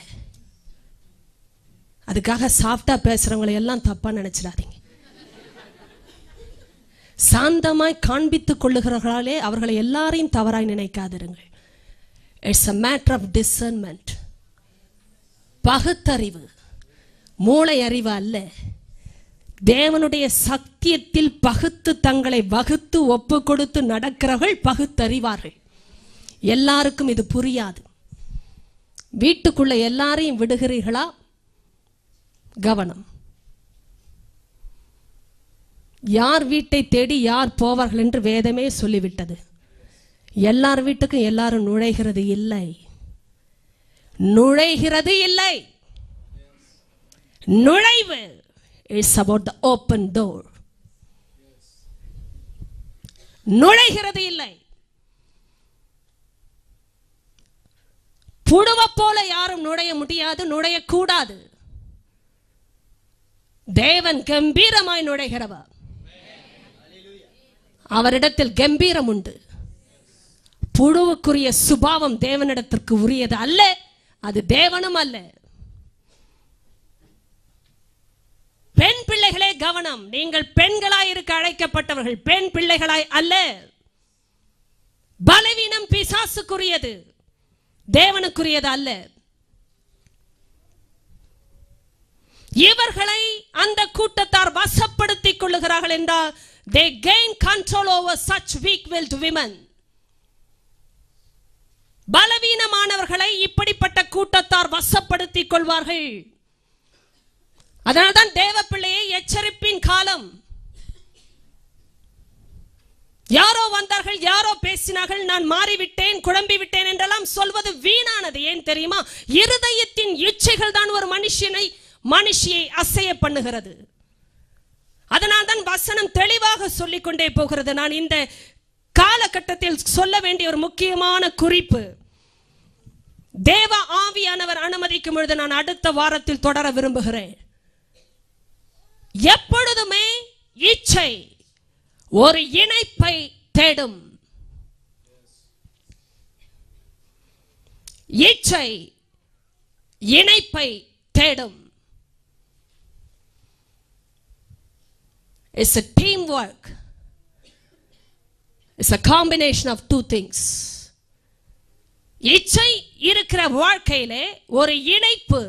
[SPEAKER 1] அதுக்காக சாஃப்டா பேசுறவங்களை எல்லாம் தப்பா நினைச்சிடாதீங்க. சாந்தமாய் காண்பித்துக் கொள்ளுகிறவர்களாலே அவர்களை எல்லாரையும் தவறாய் நினைக்காதிருங்கள். It's a matter of discernment. பகுத்தறிவு, மூளை அறிவு அல்ல. தேவனுடைய சத்தியத்தில் பகுத்து தங்களை வகுத்து ஒப்பு கொடுத்து நடக்கிறவர்கள் பகுத்தறிவார்கள். எல்லாருக்கும் இது புரியாது. வீட்டுக்குள்ள எல்லாரையும் விடுகிறீர்களா? கவனம். யார் வீட்டை தேடி யார் போவார்கள் என்று வேதமே சொல்லிவிட்டது. எல்லார் வீட்டுக்கும் எல்லாரும் நுழைகிறது இல்லை. நுழைகிறது இல்லை. நுழைவு is about the open door. நுழைகிறது இல்லை. புழுவ போல யாரும் நுழைய முடியாது, நுழையக்கூடாது. தேவன் கம்பீரமாய் நுழைகிறவர். அவரிடத்தில் கம்பீரம் உண்டு. புழுவுக்குரிய சுபாவம் தேவனிடத்திற்கு உரியது அல்ல, அது தேவனும் அல்ல. பெண் பிள்ளைகளே கவனம், நீங்கள் பெண்களாய் இருக்க அழைக்கப்பட்டவர்கள், பெண் பிள்ளைகளாய் அல்ல. பலவீனம் பிசாசுக்குரியது, தேவனுக்குரியது அல்ல. இவர்களை அந்த கூட்டத்தார் வசப்படுத்திக் கொள்ளுகிறார்கள் என்றால் they gain control over such weak-willed women. பலவீனமானவர்களை இப்படிப்பட்ட கூட்டத்தார் வசப்படுத்திக் கொள்வார்கள். அதனால்தான் தேவ பிள்ளையை எச்சரிப்பின் காலம். யாரோ வந்தார்கள், யாரோ பேசினார்கள், நான் மாறிவிட்டேன், குழம்பி விட்டேன் என்றெல்லாம் சொல்வது வீணானது. ஏன் தெரியுமா? இருதயத்தின் இச்சைகள் தான் ஒரு மனுஷியை அசைய பண்ணுகிறது. அதனால் தான் வசனம் தெளிவாக சொல்லிக் கொண்டே போகிறது. நான் இந்த காலகட்டத்தில் சொல்ல வேண்டிய ஒரு முக்கியமான குறிப்பு, தேவ ஆவியானவர் அனுமதிக்கும் பொழுது நான் அடுத்த வாரத்தில் தொடர விரும்புகிறேன். எப்பொழுதுமே இச்சை ஒரு இணைப்பை தேடும். இச்சை இணைப்பை தேடும். It's a teamwork. It's a combination of two things. இச்சை இருக்கிற வாழ்க்கையிலே ஒரு இணைப்பு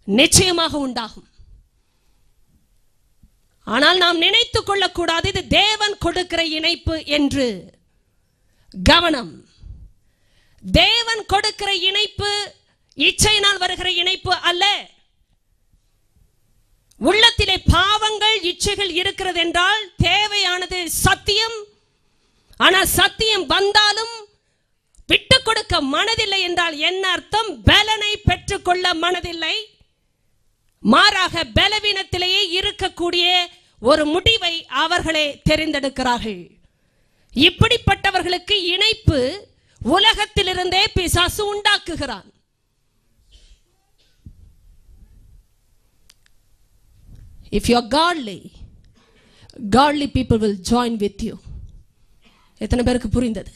[SPEAKER 1] நிச்சயமாக உண்டாகும். ஆனால் நாம் நினைத்துக் கொள்ளக்கூடாது இது தேவன் கொடுக்கிற இணைப்பு என்று. கவனம், தேவன் கொடுக்கிற இணைப்பு இச்சையினால் வருகிற இணைப்பு அல்ல. உள்ளத்திலே பாவங்கள் இச்சைகள் இருக்கிறது என்றால் தேவையானது சத்தியம். ஆனால் சத்தியம் வந்தாலும் விட்டுக் கொடுக்க மனதில்லை என்றால் என்ன அர்த்தம்? பலனை பெற்றுக்கொள்ள மனதில்லை. மாறாக பலவீனத்திலேயே இருக்கக்கூடிய ஒரு முடிவை அவர்களே தெரிந்தெடுக்கிறார்கள். இப்படிப்பட்டவர்களுக்கு இணைப்பு உலகத்திலிருந்தே பிசாசு உண்டாக்குகிறான். If you are godly people will join with you. எத்தனை பேருக்கு புரிந்தது?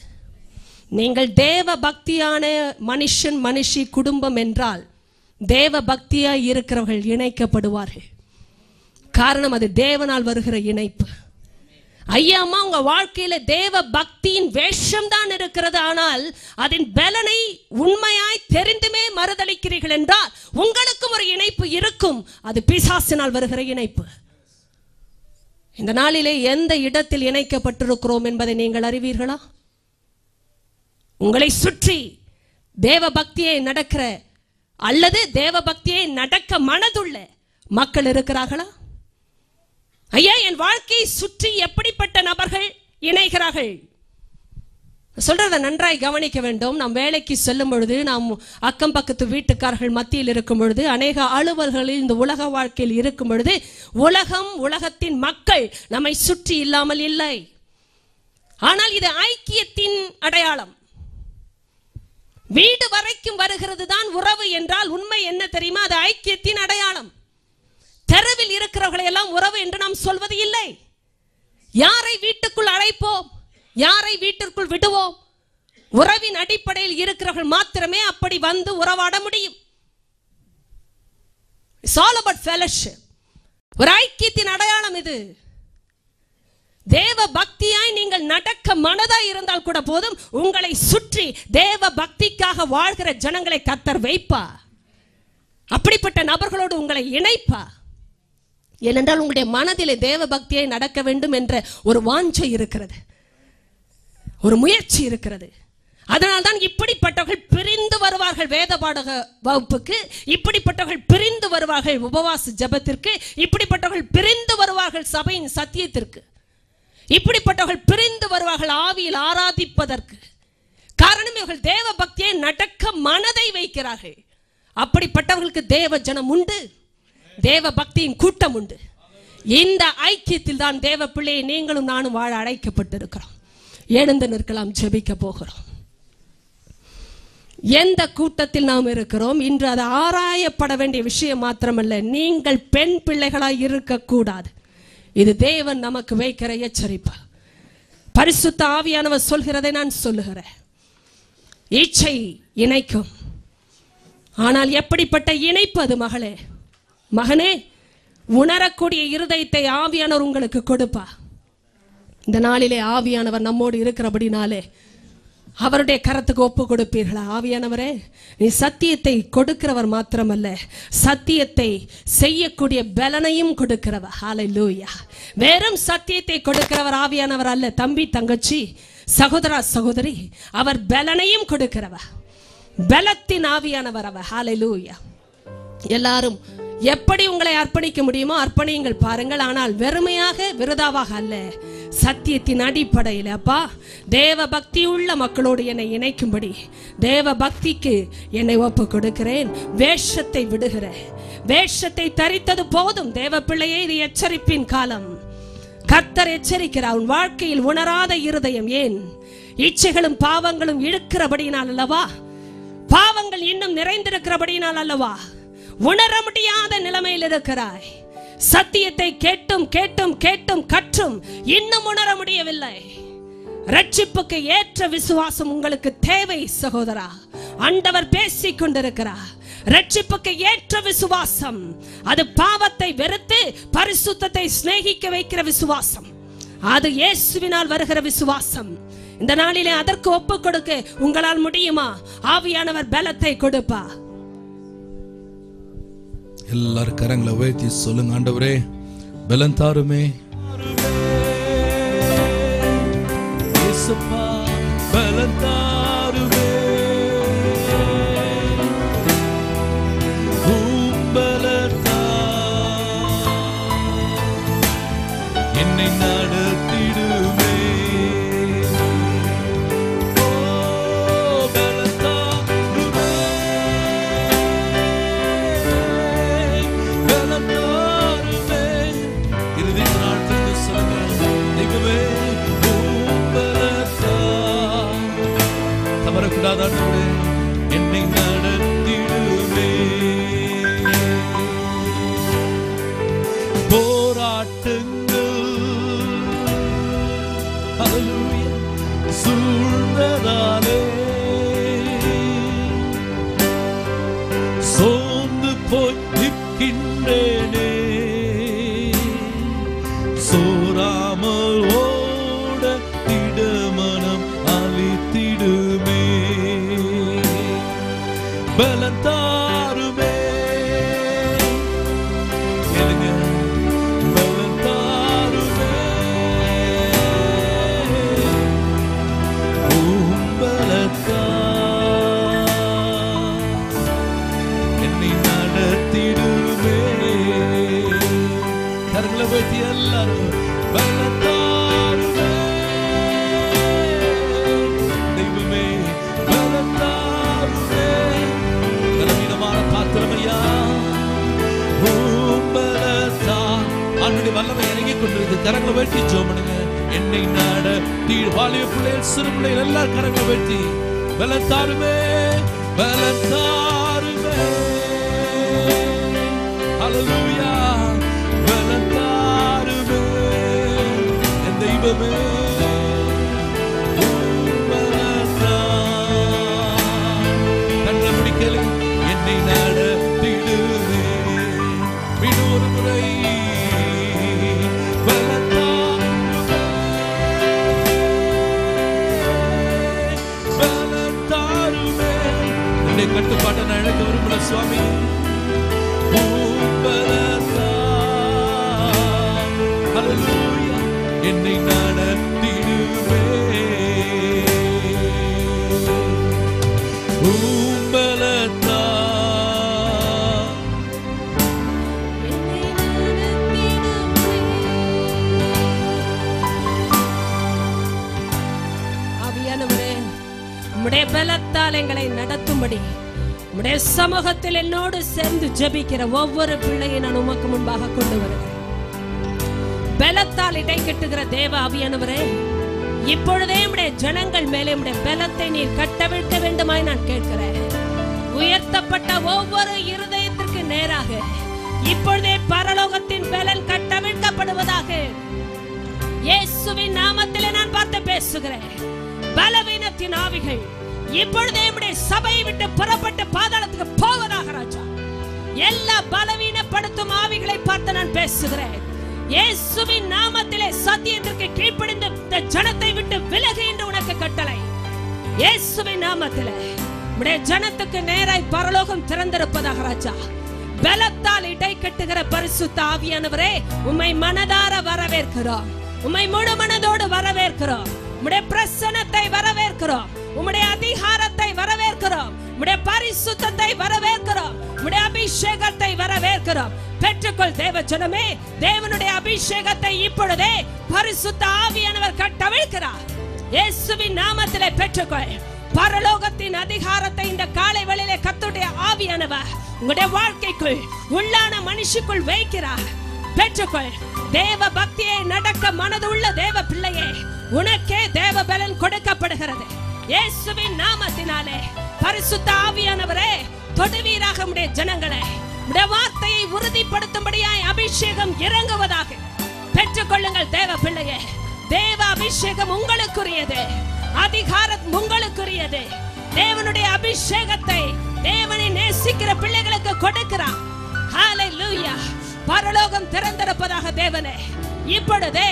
[SPEAKER 1] நீங்கள் தேவ பக்தியான மனுஷன் மனுஷி குடும்பம் என்றால் தேவ பக்தியாய் இருக்கிறவர்கள் இணைக்கப்படுவார்கள். காரணம் அது தேவனால் வருகிற இணைப்பு. ஐயா அம்மா, உங்க வாழ்க்கையில தேவ பக்தியின் வேஷம் தான் இருக்கிறது, ஆனால் அதன் பலனை உண்மையாய் தெரிந்துமே மறுதளிக்கிறீர்கள் என்றால் உங்களுக்கும் ஒரு இணைப்பு இருக்கும். அது பிசாசினால் வருகிற இணைப்பு. இந்த நாளிலே எந்த இடத்தில் இணைக்கப்பட்டிருக்கிறோம் என்பதை நீங்கள் அறிவீர்களா? உங்களை சுற்றி தேவ பக்தியை நடக்கிற அல்லது தேவ பக்தியை நடக்க மனதுள்ள மக்கள் இருக்கிறார்களா? ஐயா, என் வாழ்க்கையை சுற்றி எப்படிப்பட்ட நபர்கள் இணைகிறார்கள்? சொல்றத நன்றாய் கவனிக்க வேண்டும். நாம் வேலைக்கு செல்லும் பொழுது, நாம் அக்கம் பக்கத்து வீட்டுக்காரர்கள் மத்தியில் இருக்கும் பொழுது, அநேக அலுவல்களில் இந்த உலக வாழ்க்கையில் இருக்கும் பொழுது, உலகத்தின் மக்கள் நம்மை சுற்றி இல்லாமல் இல்லை. ஆனால் இது ஐக்கியத்தின் அடையாளம். வீடு வரைக்கும் வருகிறது தான் உறவு என்றால் உண்மை என்ன தெரியுமா? அது ஐக்கியத்தின் அடையாளம். தெருவில் இருக்கிறவர்களை எல்லாம் உறவு என்று நாம் சொல்வது இல்லை. யாரை வீட்டுக்குள் அழைப்போம், யாரை வீட்டிற்குள் விடுவோம்? உறவின் அடிப்படையில் இருக்கிறவர்கள் மாத்திரமே அப்படி வந்து உறவாட முடியும். It's all about fellowship. ஒரு ஐக்கியத்தின் அடையாளம் இது. தேவ பக்தியாய் நீங்கள் நடக்க மனதாய் இருந்தால் கூட போதும், உங்களை சுற்றி தேவ பக்திக்காக வாழ்கிற ஜனங்களை கர்த்தர் வைப்பா. அப்படிப்பட்ட நபர்களோடு உங்களை இணைப்பா. ஏனென்றால் உங்களுடைய மனதிலே தேவ பக்தியை நடக்க வேண்டும் என்ற ஒரு வாஞ்சை இருக்கிறது, ஒரு முயற்சி இருக்கிறது. அதனால்தான் இப்படிப்பட்டவர்கள் பிரிந்து வருவார்கள் வேத பாடக வகுப்புக்கு, இப்படிப்பட்டவர்கள் பிரிந்து வருவார்கள் உபவாச ஜெபத்திற்கு, இப்படிப்பட்டவர்கள் பிரிந்து வருவார்கள் சபையின் சத்தியத்திற்கு, இப்படிப்பட்டவர்கள் பிரிந்து வருவார்கள் ஆவியில் ஆராதிப்பதற்கு. காரணம் இவர்கள் தேவ பக்தியை நடக்க மனதை வைக்கிறார்கள். அப்படிப்பட்டவர்களுக்கு தேவ ஜனம் உண்டு, தேவ பக்தியின் கூட்டம் உண்டு. இந்த ஐக்கியத்தில் தான் தேவ பிள்ளையை நீங்களும் நானும் வாழ அழைக்கப்பட்டிருக்கிறோம். எழுந்து நிற்கலாம், ஜெபிக்க போகிறோம். எந்த கூட்டத்தில் நாம் இருக்கிறோம் இன்று அது ஆராயப்பட வேண்டிய விஷயம் மாத்திரமல்ல. நீங்கள் பெண் பிள்ளைகளாய் இருக்கக்கூடாது. இது தேவன் நமக்கு வைக்கிற எச்சரிப்பு. பரிசுத்த ஆவியானவர் சொல்கிறதை நான் சொல்லுகிறேன். இச்சை இணைக்கும், ஆனால் எப்படிப்பட்ட இணைப்பு அது? மகளே, மகனே, உணரக்கூடிய இருதயத்தை ஆவியானவர் உங்களுக்கு கொடுப்பா. இந்த நாளிலே ஆவியானவர் நம்மோடு இருக்கிறபடினாலே அவருடைய கரத்துக்கு ஒப்பு கொடுப்பீர்களா? ஆவியானவரே, நீ சத்தியத்தை கொடுக்கிறவர் மாத்திரமல்ல, சத்தியத்தை செய்யக்கூடிய பலனையும் கொடுக்கிறவர். ஹல்லேலூயா. வெறும் சத்தியத்தை கொடுக்கிறவர் ஆவியானவர் அல்ல தம்பி, தங்கச்சி, சகோதரா, சகோதரி. அவர் பலனையும் கொடுக்கிறவர், பலத்தின் ஆவியானவர் அவர். ஹல்லேலூயா. எல்லாரும் எப்படி உங்களை அர்ப்பணிக்க முடியுமோ அர்ப்பணியுங்கள் பாருங்கள். ஆனால் வெறுமையாக விருதாவாக அல்ல, சத்தியத்தின் அடிப்படையில். அப்பா, தேவ பக்தி உள்ள மக்களோடு என்னை இணைக்கும்படி தேவ பக்திக்கு என்னை ஒப்பு கொடுக்கிறேன். வேஷத்தை விடுகிறேன். வேஷத்தை தரித்தது போதும். தேவ பிள்ளையே, இது எச்சரிப்பின் காலம். கர்த்தர் எச்சரிக்கிறார். உன் வாழ்க்கையில் உணராத இருதயம் ஏன்? இச்சைகளும் பாவங்களும் இழுக்கிறபடியினால் அல்லவா? பாவங்கள் இன்னும் நிறைந்திருக்கிறபடியினால் அல்லவா உணர முடியாத நிலைமையில் இருக்கிறாய். சத்தியத்தை கேட்டும் கேட்டும் கேட்டும் கற்றும் இன்னும் உணர முடியவில்லை. ரட்சிப்புக்கு ஏற்ற விசுவாசம் உங்களுக்கு தேவை சகோதரா. ஆண்டவர் பேசிக் கொண்டிருக்கிறார். ரட்சிப்புக்கு ஏற்ற விசுவாசம் அது பாவத்தை வெறுத்து பரிசுத்தத்தை சிநேகிக்க வைக்கிற விசுவாசம். அது இயேசுவினால் வருகிற விசுவாசம். இந்த நாளிலே அதற்கு ஒப்பு கொடுக்க உங்களால் முடியுமா? ஆவியானவர் பலத்தை கொடுப்பா.
[SPEAKER 2] எல்லாரும் கரங்களை உயர்த்தி சொல்லுங்க, ஆண்டவரே பலன் தாருமே, இயேசுப்பா பலன் தாருமே, பலத்தா என்னை நடத்திடுமே. என்னை நடத்திடுமே. போராட்டங்கள் சூழ்ந்ததாலே சோர்ந்து போய் நிற்கின்றேனே. சோராமல் ஓட திடமனம் அளித்திடுமே. பலன் தாருமே, கேளுங்க, பலன் தாருமே. பலத்தா என்னை நடத்திடுமே. கரங்களை வைத்து எல்லாரும் பலன் தாருமே. தெய்வமே பலன் தாருமே. வல்லமை இறங்கி கொண்டிருக்கு. கரங்களை வெட்டி ஜெபம். என்னை நடத்தி வாலிய பிள்ளைகள், சிறு பிள்ளைகள் எல்லாரும் கரங்களை வெட்டி பலன் தாருமே, பலன் தாருமே. ஹல்லேலூயா. பலன் தாருமே என் தெய்வமே. என்னை நடத்திடுவே. மீண்டும் ஒரு முறை கட்டுப்பாட்டை நான் இழக்க விரும்பல சுவாமி. ஹல்லேலூயா. என்னை நடத்திடுவே. பலத்தா
[SPEAKER 1] காரியங்களை நடத்தும்படி உம்முடைய சமூகத்தில் என்னோடு சேர்ந்து ஜெபிக்கிற ஒவ்வொரு பிள்ளையை நான் உமக்கு முன்பாக கொண்டு வருகிறேன். பலத்தால் இடை கட்டுகிற தேவ ஆவியானவரே, இப்பொழுதே உம்முடைய ஜனங்கள் மேலே உம்முடைய பலத்தை நீர் கட்டவிழ்க்க வேண்டுமாய் நான் கேட்கிறேன். உயர்த்தப்பட்ட ஒவ்வொரு இருதயத்திற்கு நேராக இப்பொழுதே பரலோகத்தின் பலன் கட்டவிழ்க்கப்படுவதாக இயேசுவின் நாமத்திலே நான் பார்த்து பேசுகிறேன். பலவீனத்தின் ஆவிகள் இப்பொழுதே நம்முடைய சபையை விட்டு புறப்பட்டு பாதாளத்துக்கு போவதாக ராஜா. எல்லா பலவீனப்படுத்தும் ஆவிகளை பார்த்து நான் பேசுகிறேன். இயேசுவின் நாமத்திலே சத்தியத்திற்கு கீழ்ப்படிந்து இந்த ஜனத்தை விட்டு விலகு என்று உனக்கு கட்டளை. இயேசுவின் நாமத்திலே நம்முடைய ஜனத்துக்கு நேராய் பரலோகம் திறந்திருப்பதாக ராஜா. பலத்தால் இடை கட்டுகிற பரிசுத்த ஆவியானவரே, உம்மை மனதார வரவேற்கிறோம். உம்மை முழு மனதோடு வரவேற்கிறோம். உம்முடைய பிரசன்னத்தை வரவேற்கிறோம். உம்முடைய அதிகாரத்தை வரவேற்கிறோம். உம்முடைய பரிசுத்தத்தை வரவேற்கிறோம். உம்முடைய அபிஷேகத்தை வரவேற்கிறோம். பெற்றுக்கொள் தேவ ஜனமே. தேவனுடைய அபிஷேகத்தை இப்பொழுதே பரிசுத்த ஆவியானவர் கட்டவிழ்க்கிறார். இயேசுவின் நாமத்திலே பெற்றுக்கொள். பரலோகத்தின் அதிகாரத்தை இந்த காலை வேளையிலே கர்த்தருடைய ஆவியானவர் உங்களுடைய வாழ்க்கைக்குள் உள்ளான மனுஷிக்குள் வைக்கிறார். பெற்றுக்கொள். தேவ பக்தியை நடக்க மனதுள்ள தேவ பிள்ளையே, உனக்கே தேவ பலன் கொடுக்கப்படுகிறது. இயேசுவின் நாமத்தினாலே பரிசுத்த ஆவியானவரே, தொடுவீராக உம்முடைய ஜனங்களை. உம்முடைய வார்த்தையை உறுதிப்படுத்தும்படியாய் அபிஷேகம் இறங்குவதாக. பெற்றுக்கொள்ளுங்கள் தேவ பிள்ளையே. தேவ அபிஷேகம் உங்களுக்குரியது. அதிகாரம் உங்களுக்குரியது. தேவனுடைய அபிஷேகத்தை தேவனை நேசிக்கிற பிள்ளைகளுக்கு கொடுக்கிறார். ஹalleluya. பரலோகம் திறந்திருப்பதாக தேவனே. இப்பொழுதே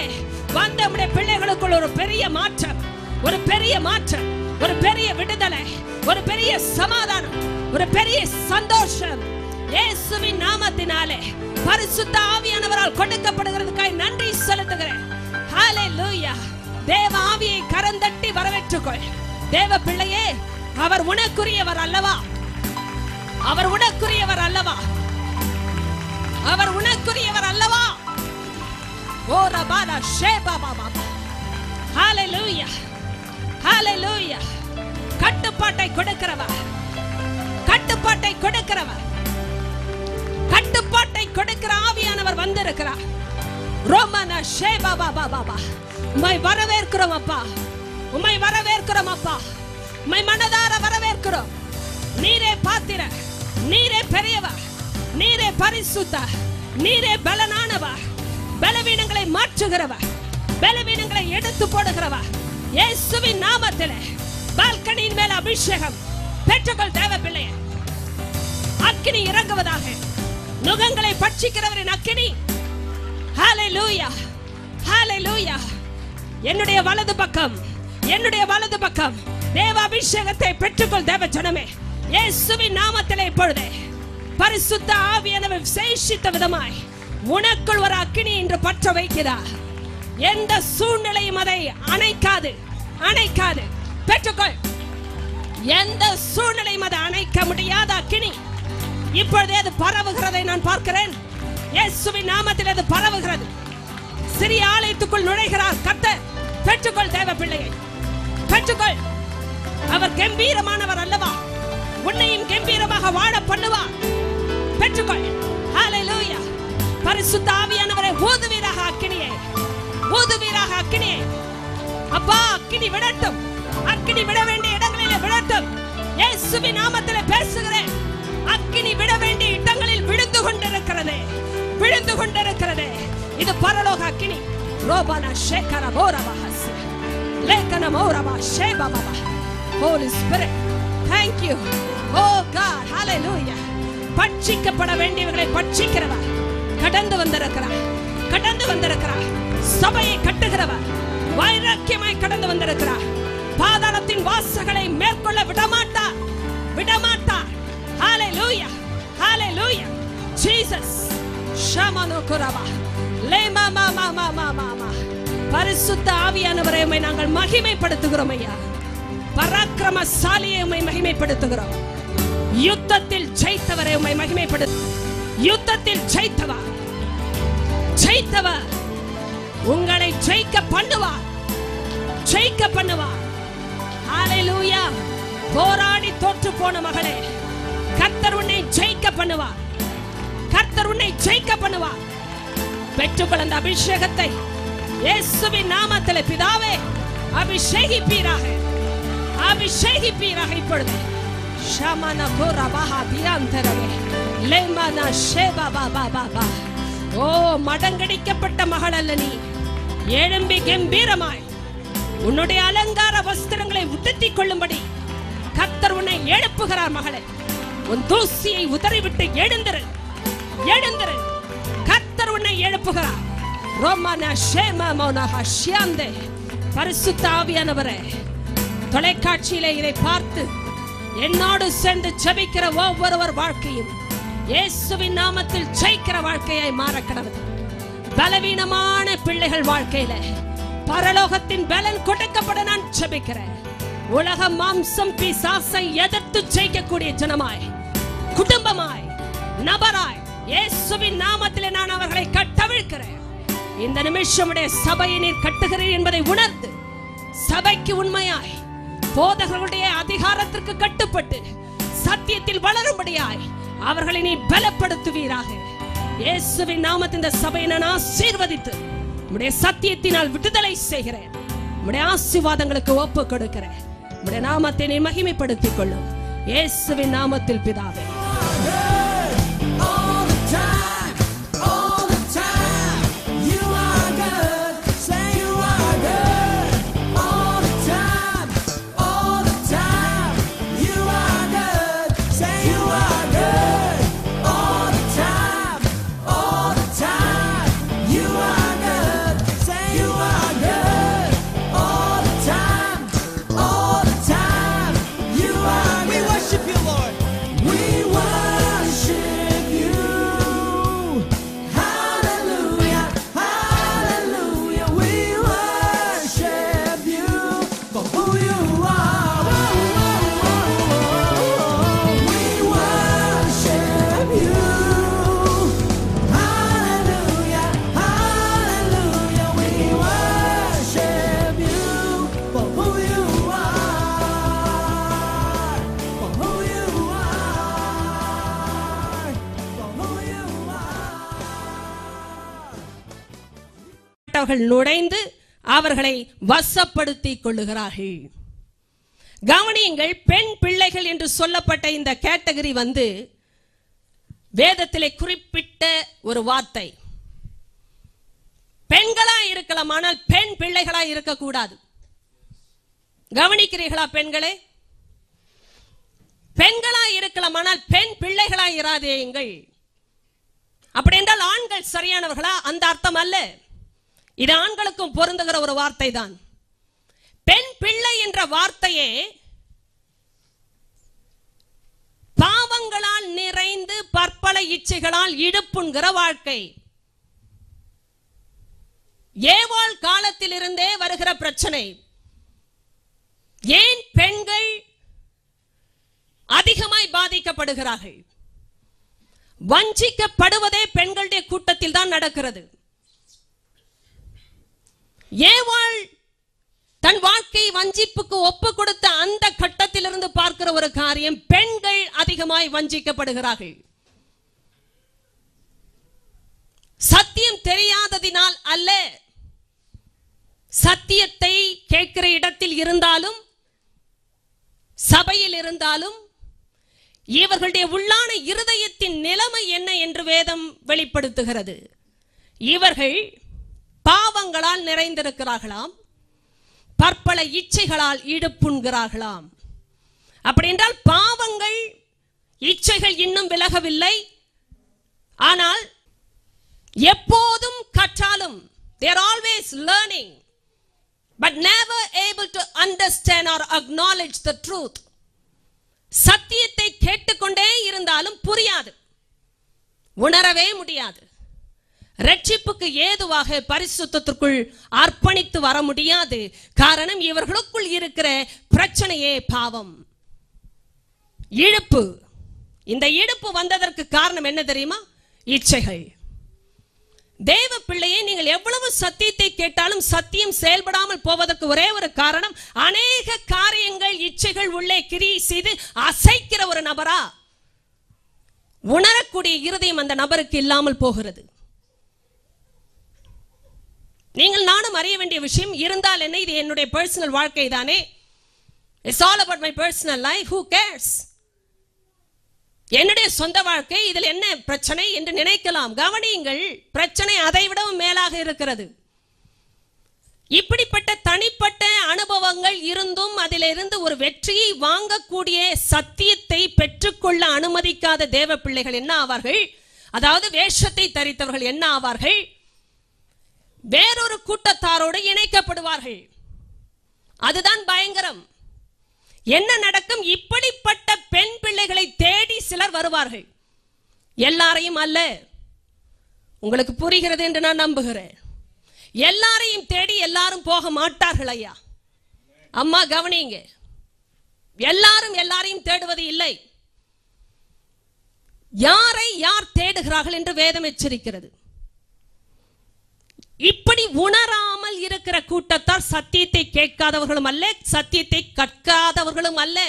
[SPEAKER 1] வந்த நம்முடைய பிள்ளைகளுக்குள் ஒரு பெரிய மாற்றம், ஒரு பெரிய மாற்றம், ஒரு பெரிய விடுதலை, ஒரு பெரிய சமாதானம், ஒரு பெரிய சந்தோஷம் இயேசுவின் நாமத்தினாலே பரிசுத்த ஆவியானவரால் கொடுக்கப்படுகிறதுக்காய் நன்றி செலுத்துகிறேன். ஹalleluya. தேவ ஆவியை கரந்தட்டி வரவேற்றுக்கொள். தேவ பிள்ளையே, அவர் உனக்குரியவர் அல்லவா? அவர் உனக்குரியவர் அல்லவா? அவர் உனக்குரியவர் அல்லவா? ஓ ரபாலா ஷேபா பாபா. ஹalleluya. ஹalleluya. கட்டுப்பாட்டை கொடுக்கிறவர், கட்டுப்பாட்டை கொடுக்கிறவர், கட்டுப்பாட்டை கொடுக்கிற ஆவியானவர் வந்திருக்கிறார். ரோமனா ஷேபா பாபா பாபா. உம்மை வரவேற்கிறோம் அப்பா. உம்மை வரவேற்கிறோம் அப்பா. உம்மை மனதார வரவேற்கிறோம். நீரே பாத்திரர், நீரே பெரியவர், நீரே பரிசுத்தர், நீரே பலனானவர், பலவீனங்களை மாற்றுகிறவர், பலவீனங்களை எடுத்து போடுகிறவர். இயேசுவின் நாமத்திலே பால்கனியின் மேல் அபிஷேகம் பெற்றுக்கொள் தேவ பிள்ளையே. அக்கினி இறங்குவதாக. நுகங்களை பட்சிக்கிறவரின் அக்கினி. ஹalleluya. ஹalleluya. என்னுடைய வலது பக்கம், என்னுடைய வலது பக்கம் தேவ அபிஷேகத்தை பெற்றுக்கொள் தேவ ஜனமே. இயேசுவின் நாமத்திலே இப்பொழுதே பரிசுத்த ஆவியானவர் விசேஷித்த விதமாய் உனக்குள் ஒரு அக்கினி என்று பற்ற வைக்கிறார். எந்த சூழ்நிலையும் அதை அணைக்காது, அணைக்காது. பெற்றுக்கொள். எந்த சூழ்நிலையும் அதை அணைக்க முடியாத அக்கினி இப்பொழுதே அது பரவுகிறதை நான் பார்க்கிறேன். இயேசுவின் நாமத்தில் அது பரவுகிறது. சிறிய ஆலயத்துக்குள் நுழைகிறார் கர்த்தர். பெற்றுக்கொள் தேவ பிள்ளையை, பெற்றுக்கொள். அவர் கம்பீரமானவர் அல்லவா? உன்னையும் கம்பீரமாக வாழ பண்ணுவார். பெற்றுக்கொள். ஹalleluya. பரிசுத்த ஆவியானவரை ஊதுவீராக அக்கினியை, ஊதுவீராக அக்கினியை. அப்பா, அக்கினி விடட்டும். அக்கினி விட வேண்டிய இடங்களில் விடட்டும். இயேசுவின் நாமத்திலே பேசுகிறேன். அக்கினி விட வேண்டிய இடங்களில் விழுந்து கொண்டிருக்கிறது, விழுந்து கொண்டிருக்கிறது. இது பரலோக அக்கினி. ரோபானா ஷேகர போரபாஹஸ் லேகன மோரபா ஷேபாபா. Holy Spirit, thank you. Oh God, hallelujah. பட்சிக்கப்பட வேண்டியவர்களை பட்சிக்கிறவர் கடந்து வந்திருக்கிறார், கடந்து வந்திருக்கிறார். சபையை கட்டுகிறவர் வைராக்கியமாய் கடந்து வந்திருக்கிறார். பாதாளத்தின் வாசல்களை மேற்கொள்ள விடமாட்டார், விடமாட்டார். Hallelujah, hallelujah. Jesus. ஷமனோ குரபா லேமா மா மா மா மா மா மா. பரிசுத்த ஆவியானவரை உம்மை நாங்கள் மகிமைப்படுத்துகிறோம் ஐயா. பராக்கிரமசாலியை உம்மை மகிமைப்படுத்துகிறோம். யுத்தத்தில் ஜெயித்தவரை உம்மை மகிமைப்படுத்து. யுத்தத்தில் ஜெயித்தவர், ஜெயித்தவர் உங்களை ஜெயிக்க பண்ணுவார், ஜெயிக்க பண்ணுவார். ஹalleluya. போராடி தோற்று போன மகளே, கர்த்தர் உன்னை ஜெயிக்க பண்ணுவார். கர்த்தர் உன்னை ஜெயிக்க பண்ணுவார். பெற்றுக்கொண்ட அபிஷேகத்தை இயேசுவின் நாமத்தில் பிதாவே அபிஷேகிப்பீராக, அபிஷேகிப்பீராக. இப்பொழுது ஷமன கோரபஹா தியாந்தரவே லேமன ஷேபா பாபா பாபா. ஓ மடங்கடிக்கப்பட்ட மகள் அல்ல நீ. எழும்பி கம்பீரமாய் உன்னுடைய அலங்கார வஸ்திரங்களை உடுத்திக் கொள்ளும்படி கர்த்தர் உன்னை எழுப்புகிறார். மகளே, உன் தூசியை உதறிவிட்டு எழுந்திரு, எழுந்திரு. கர்த்தர் உன்னை எழுப்புகிறார். ரோமன ஷேம மௌனஹ ஷியாந்தே. பரிசுத்த ஆவியானவரே, தொலைக்காட்சியிலே இதை பார்த்து என்னோடு சேர்ந்து ஜெபிக்கிற ஒவ்வொருவர் வாழ்க்கையும் இயேசுவின் நாமத்தில் ஜெயிக்கிற வாழ்க்கையாய் மாற கடவுள். பலவீனமான பிள்ளைகள் வாழ்க்கையில பரலோகத்தின் பலன் கொடுக்கப்பட நான் ஜெபிக்கிறேன். உலக மாம்சம் பிசாசை எதிர்த்து ஜெயிக்கக்கூடிய ஜனமாய், குடும்பமாய், நபராய் இயேசுவின் நாமத்திலே நான் அவர்களை கட்டவிழ்க்கிறேன். இந்த நிமிஷம் சபையை நீர் கட்டுகிறீர் என்பதை உணர்ந்து சபைக்கு உண்மையாய் போதகர்களுடைய அதிகாரத்திற்கு கட்டுப்பட்டு சத்தியத்தில் வளரும்படியாய் அவர்களை நீ பலப்படுத்துவீராக. இயேசுவின் நாமத்தில் இந்த சபையை நான் ஆசீர்வதித்து உம்முடைய சத்தியத்தினால் விடுதலை செய்கிறேன். உம்முடைய ஆசீர்வாதங்களுக்கு ஒப்பு கொடுக்கிறேன். உம்முடைய நாமத்தை நீ மகிமைப்படுத்திக் கொள்ளும். இயேசுவின் நாமத்தில் பிதாவே. நுழைந்து அவர்களை வசப்படுத்திக் கொள்ளுகிறார்கள். கவனியுங்கள், பெண் பிள்ளைகள் என்று சொல்லப்பட்ட இந்த கேட்டகரி வேதத்திலே குறிப்பிட்ட ஒரு வார்த்தை. பெண்களா இருக்கலாம், ஆனால் பெண் பிள்ளைகளா இருக்கக்கூடாது. கவனிக்கிறீர்களா பெண்களே? பெண்களா இருக்கலாம், ஆனால் பெண் பிள்ளைகளா இராதேங்கள். அப்படி என்றால் ஆண்கள் சரியானவர்களா? அந்த அர்த்தம் அல்ல. இது ஆண்களுக்கும் பொருந்துகிற ஒரு வார்த்தை தான். பெண் பிள்ளை என்ற வார்த்தையே பாவங்களால் நிறைந்து பற்பல இச்சைகளால் இடுப்புண்கிற வாழ்க்கை. ஏவாள் காலத்தில் இருந்தே வருகிற பிரச்சனை. ஏன் பெண்கள் அதிகமாய் பாதிக்கப்படுகிறார்கள்? வஞ்சிக்கப்படுவதே பெண்களுடைய கூட்டத்தில் தான் நடக்கிறது. ஏவாள் தன் வாழ்க்கை வஞ்சிப்புக்கு ஒப்பு கொடுத்த அந்த கட்டத்திலிருந்து பார்க்கிற ஒரு காரியம், பெண்கள் அதிகமாய் வஞ்சிக்கப்படுகிறார்கள். சத்தியம் தெரியாததினால் அல்ல, சத்தியத்தை கேட்கிற இடத்தில் இருந்தாலும் சபையில் இருந்தாலும் இவர்களுடைய உள்ளான இருதயத்தின் நிலைமை என்ன என்று வேதம் வெளிப்படுத்துகிறது. இவர்கள் பாவங்களால் நிறைந்திருக்கிறார்களாம், பற்பல இச்சைகளால் ஈடுபுண்கிறார்களாம். அப்படி என்றால் பாவங்கள், இச்சைகள் இன்னும் விலகவில்லை. ஆனால் எப்போதும் கற்றாலும் they are always learning but never able to understand or acknowledge the truth. சத்தியத்தை கேட்டுக்கொண்டே இருந்தாலும் புரியாது, உணரவே முடியாது. ரட்சிப்புக்கு ஏதுவாக பரிசுத்தத்திற்குள் அர்ப்பணித்து வர முடியாது. காரணம், இவர்களுக்குள் இருக்கிற பிரச்சனையே பாவம், இழுப்பு. இந்த இழுப்பு வந்ததற்கு காரணம் என்ன தெரியுமா? இச்சைகள். தேவ பிள்ளையை நீங்கள் எவ்வளவு சத்தியத்தை கேட்டாலும் சத்தியம் செயல்படாமல் போவதற்கு ஒரே ஒரு காரணம், அநேக காரியங்கள் இச்சைகள் உள்ளே கிரியை செய்து அசைக்கிற ஒரு நபரா உணரக்கூடிய இருதயம் அந்த நபருக்கு இல்லாமல் போகிறது. நீங்கள் நானும் அறிய வேண்டிய விஷயம் இருந்தால் என்ன, இது என்னுடைய பர்சனல் வாழ்க்கை தானே, it's all about my personal life, who CARES, என்னுடைய சொந்த வாழ்க்கை, இதில் என்ன பிரச்சனை என்று நினைக்கலாம். கவனியுங்கள், பிரச்சனை அதை விடவும் மேலாக இருக்கிறது. இப்படிப்பட்ட தனிப்பட்ட அனுபவங்கள் இருந்தும் அதிலிருந்து ஒரு வெற்றியை வாங்கக்கூடிய சத்தியத்தை பெற்றுக்கொள்ள அனுமதிக்காத தேவ பிள்ளைகள் என்ன ஆவார்கள்? அதாவது வேஷத்தை தரித்தவர்கள் என்ன ஆவார்கள்? வேறொரு கூட்டத்தாரோடு இணைக்கப்படுவார்கள். அதுதான் பயங்கரம். என்ன நடக்கும்? இப்படிப்பட்ட பெண் பிள்ளைகளை தேடி சிலர் வருவார்கள். எல்லாரையும் அல்ல, உங்களுக்கு புரிகிறது என்று நான் நம்புகிறேன். எல்லாரையும் தேடி எல்லாரும் போக மாட்டார்கள் ஐயா. அம்மா கவனிங்க, எல்லாரும் எல்லாரையும் தேடுவது இல்லை. யாரை யார் தேடுகிறார்கள் என்று வேதம் எச்சரிக்கிறது. இப்படி உணராமல் இருக்கிற கூட்டத்தார் சத்தியத்தை கேட்காதவர்களும் அல்ல, சத்தியத்தை கற்காதவர்களும் அல்ல.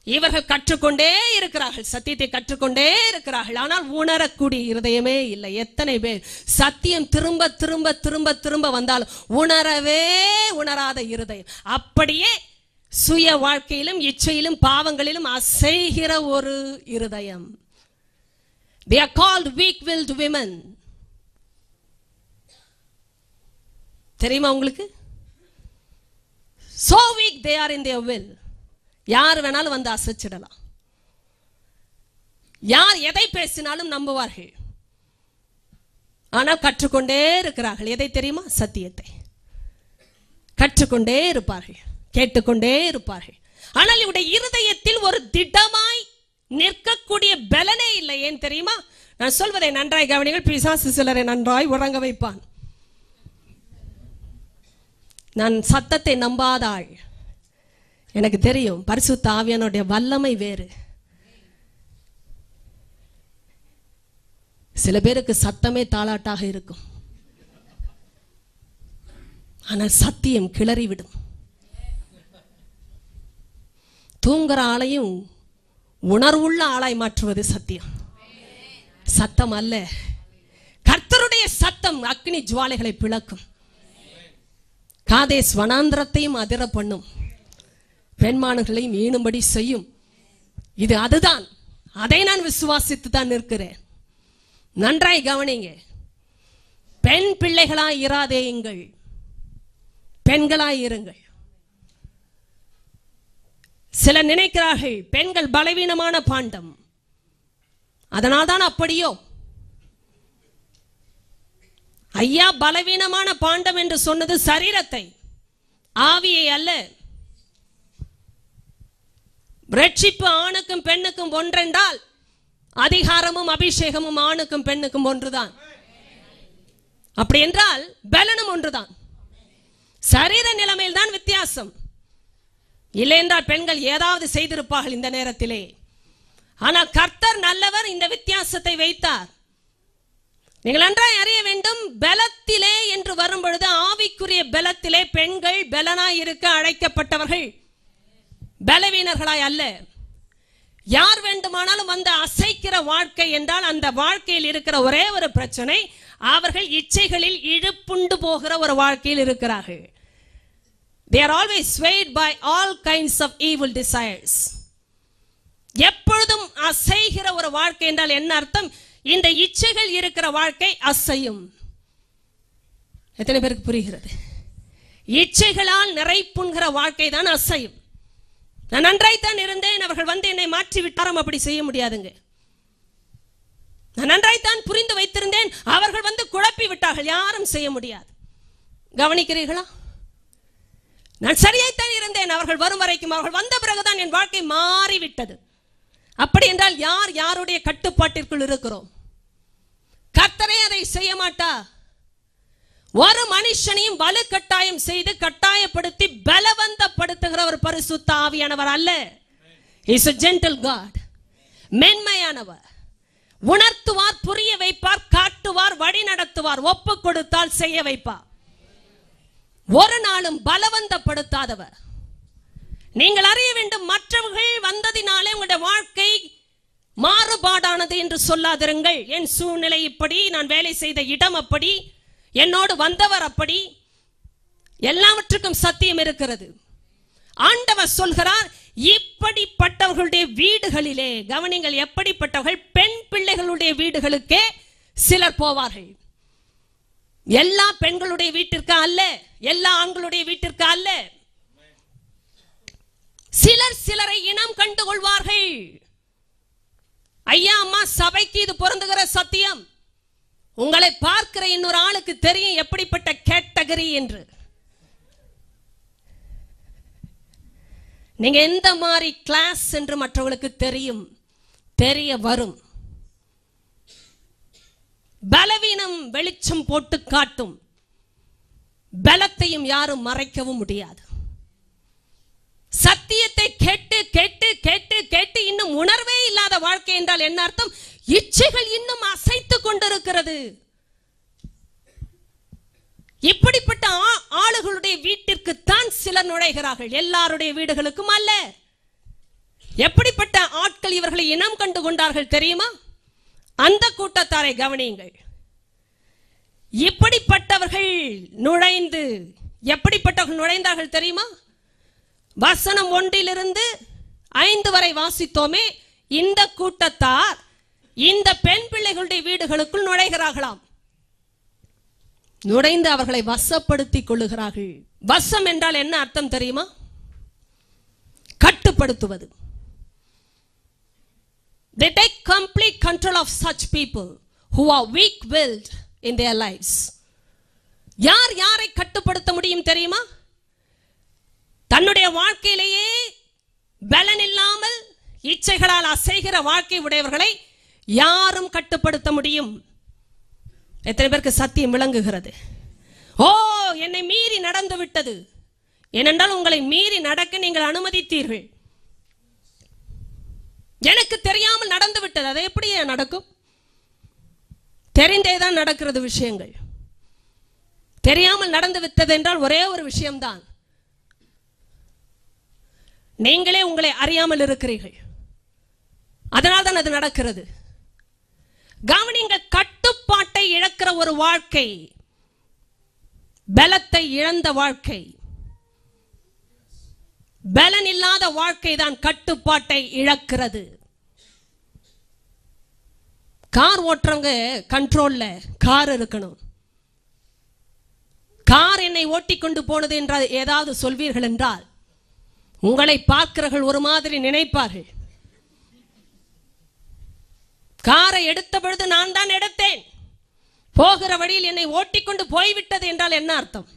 [SPEAKER 1] இவர்கள் கற்றுக்கொண்டே இருக்கிறார்கள், சத்தியத்தை கற்றுக்கொண்டே இருக்கிறார்கள், ஆனால் உணரக்கூடிய இருதயமே இல்லை. எத்தனை பேர் சத்தியம் திரும்ப திரும்ப திரும்ப திரும்ப வந்தாலும் உணரவே உணராத இருதயம், அப்படியே சுய வாழ்க்கையிலும் இச்சையிலும் பாவங்களிலும் அசைகிற ஒரு இருதயம். They are called weak-willed women. தெரியுமா உங்களுக்கு? So weak they are in their will. யார் வேணாலும் வந்து அசைச்சிடலாம். யார் எதை பேசினாலும் நம்புவார்கள். ஆனால் கற்றுக்கொண்டே இருக்கிறார்கள். எதை தெரியுமா? சத்தியத்தை கற்றுக்கொண்டே இருப்பார்கள், கேட்டுக்கொண்டே இருப்பார்கள். ஆனால் இவருடைய இருதயத்தில் ஒரு திடமாய் நிற்கக்கூடிய பலனே இல்லை. ஏன் தெரியுமா? நான் சொல்வதை நன்றாய் கவனிங்கள். பிசாசு சிலரை நன்றாய் உறங்க வைப்பான். நான் சத்தத்தை நம்பாத ஆள், எனக்கு தெரியும். பரிசுத்த ஆவியானுடைய வல்லமை வேறு. சில பேருக்கு சத்தமே தாளாட்டாக இருக்கும், ஆனால் சத்தியம் கிளறிவிடும். தூங்குற ஆளையும் உணர்வுள்ள ஆளாய் மாற்றுவது சத்தியம், சத்தம் அல்ல. கர்த்தருடைய சத்தம் அக்னி ஜுவாலைகளை பிளக்கும், காதேஸ் வனாந்திரத்தையும் அதிர பண்ணும், பெண்மான்களையும் ஈனும்படி செய்யும். இது அதுதான். அதை நான் விசுவாசித்து தான் நிற்கிறேன். நன்றாய் கவனிங்க. பெண் பிள்ளைகளாய் இராதேயுங்கள், பெண்களாய் இருங்கள். சிலர் நினைக்கிறார்கள் பெண்கள் பலவீனமான பாண்டம், அதனால்தான் அப்படியோ. ஐயா, பலவீனமான பாண்டம் என்று சொன்னது சரீரத்தை, ஆவியை அல்ல. ரட்சிப்பு ஆணுக்கும் பெண்ணுக்கும் ஒன்றென்றால் அதிகாரமும் அபிஷேகமும் ஆணுக்கும் பெண்ணுக்கும் ஒன்றுதான். அப்படி என்றால் பலனும் ஒன்றுதான். சரீர நிலைமையில் தான் வித்தியாசம். இல்லை என்றால் பெண்கள் ஏதாவது செய்திருப்பார்கள் இந்த நேரத்திலே. ஆனால் கர்த்தர் நல்லவர், இந்த வித்தியாசத்தை வைத்தார். நீங்கள் நன்றாய் அறிய வேண்டும், பலத்திலே என்று வரும் பொழுது ஆவிக்குரிய பலத்திலே பெண்கள் பலனாய் இருக்க அழைக்கப்பட்டவர்கள், பலவீனர்களாய் அல்ல. யார் வேண்டுமானாலும் வந்து அசைக்கிற வாழ்க்கை என்றால் அந்த வாழ்க்கையில் இருக்கிற ஒரே ஒரு பிரச்சனை, அவர்கள் இச்சைகளில் இழுப்புண்டு போகிற ஒரு வாழ்க்கையில் இருக்கிறார்கள். They are always swayed by all kinds of evil desires. எப்பொழுதும் அசைகிற ஒரு வாழ்க்கை என்றால் என்ன அர்த்தம்? இந்த இச்சைகள் இருக்கிற வாழ்க்கை அசையும். எத்தனை பேருக்கு புரிகிறது? இச்சைகளால் நிறைப்புண்கிற வாழ்க்கை தான் அசையும். நான் நன்றாய்த்தான் இருந்தேன், அவர்கள் வந்து என்னை மாற்றி விட்டாரும், அப்படி செய்ய முடியாதுங்க. நான் நன்றாய்த்தான் புரிந்து வைத்திருந்தேன், அவர்கள் வந்து குழப்பி விட்டார்கள், யாரும் செய்ய முடியாது. கவனிக்கிறீர்களா? நான் சரியாய்த்தான் இருந்தேன், அவர்கள் வரும் வரைக்கும், அவர்கள் வந்த பிறகுதான் என் வாழ்க்கை மாறிவிட்டது. அப்படி என்றால் யார் யாருடைய கட்டுப்பாட்டிற்குள் இருக்கிறோம்? கர்த்தரே அதை செய்ய மாட்டா. ஒரு மனுஷனையும் வலுக்கட்டாயம் செய்து கட்டாயப்படுத்தி பலவந்தப்படுத்துகிற ஒரு பரிசுத்த ஆவியானவர் அல்ல. He is a gentle God. மென்மையானவர். உணர்த்துவார், புரிய வைப்பார், காட்டுவார், வழி நடத்துவார், ஒப்பு கொடுத்தால் செய்ய வைப்பார். ஒரு நாளும் பலவந்தப்படுத்தாதவர். நீங்கள் அறிய வேண்டும், மற்றவர்கள் வந்ததினாலே உங்களுடைய வாழ்க்கை மாறுபாடானது என்று சொல்லாதிருங்கள். என் சூழ்நிலை இப்படி, நான் வேலை செய்த இடம் அப்படி, என்னோடு வந்தவர் அப்படி, எல்லாவற்றுக்கும் சத்தியம் இருக்கிறது. ஆண்டவர் சொல்கிறார், இப்படிப்பட்டவர்களுடைய வீடுகளிலே கவனிங்கள், எப்படிப்பட்டவர்கள்? பெண் பிள்ளைகளுடைய வீடுகளுக்கே சிலர் போவார்கள். எல்லா பெண்களுடைய வீட்டிற்கு அல்ல, எல்லா ஆண்களுடைய வீட்டிற்கு அல்ல. சிலர் சிலரை இனம் கண்டு கொள்வார்கள். ஐயா அம்மா, சபைக்கு இது பொருந்துகிற சத்தியம். உங்களை பார்க்கிற இன்னொரு ஆளுக்கு தெரியும் எப்படிப்பட்ட கேட்டகரி என்று. நீங்க எந்த மாதிரி கிளாஸ் என்று மற்றவர்களுக்கு தெரியும், தெரிய வரும். பலவீனம் வெளிச்சம் போட்டு காட்டும், பலத்தையும் யாரும் மறைக்கவும் முடியாது. சத்தியத்தை கேட்டு கேட்டு கேட்டு கேட்டு இன்னும் உணர்வே இல்லாத வாழ்க்கை என்றால் என்ன அர்த்தம்? இச்சைகள் இன்னும் அசைத்துக் கொண்டிருக்கிறது. இப்படிப்பட்ட ஆளுகளுடைய வீட்டிற்கு தான் சிலர் நுழைகிறார்கள், எல்லாருடைய வீடுகளுக்கும் அல்ல. எப்படிப்பட்ட ஆட்கள் இவர்களை இனம் கண்டு கொண்டார்கள் தெரியுமா? அந்த கூட்டத்தாரை கவனியுங்கள். இப்படிப்பட்டவர்கள் நுழைந்து, எப்படிப்பட்டவர்கள் நுழைந்தார்கள் தெரியுமா? வசனம் 1 - 5 வரை வாசித்தோமே. இந்த கூட்டத்தார் இந்த பெண் பிள்ளைகளுடைய வீடுகளுக்குள் நுழைகிறார்களாம். நுழைந்து அவர்களை வசப்படுத்திக் கொள்ளுகிறார்கள். வசம் என்றால் என்ன அர்த்தம் தெரியுமா? கட்டுப்படுத்துவது. They take complete control of such people who are weak-willed in their lives. யார் யாரை கட்டுப்படுத்த முடியும் தெரியுமா? தன்னுடைய வாழ்க்கையிலேயே பலன் இல்லாமல் இச்சைகளால் அசைகிற வாழ்க்கை உடையவர்களை யாரும் கட்டுப்படுத்த முடியும். எத்தனை பேருக்கு சத்தியம் விளங்குகிறது? ஓ, என்னை மீறி நடந்து விட்டது. ஏனென்றால் உங்களை மீறி நடக்க நீங்கள் அனுமதித்தீர்கள். எனக்கு தெரியாமல் நடந்து விட்டது. அது எப்படி நடக்கும்? தெரிந்தேதான் நடக்கிறது விஷயங்கள். தெரியாமல் நடந்து விட்டது என்றால் ஒரே ஒரு விஷயம்தான், நீங்களே உங்களை அறியாமல் இருக்கிறீர்கள். அதனால் தான் அது நடக்கிறது. கவனிங்கள், கட்டுப்பாட்டை இழக்கிற ஒரு வாழ்க்கை பலத்தை இழந்த வாழ்க்கை. பலன் இல்லாத வாழ்க்கை தான் கட்டுப்பாட்டை இழக்கிறது. கார் ஓட்டுறவங்க கண்ட்ரோல்ல கார் இருக்கணும். கார் என்னை ஓட்டிக்கொண்டு போனது என்றால் ஏதாவது சொல்வீர்கள் என்றால் உங்களை பார்க்கிறவர்கள் ஒரு மாதிரி நினைப்பார்கள். காரை எடுத்த பொழுது நான் தான் எடுத்தேன், போகிற வழியில் என்னை ஓட்டிக்கொண்டு போய்விட்டது என்றால் என்ன அர்த்தம்?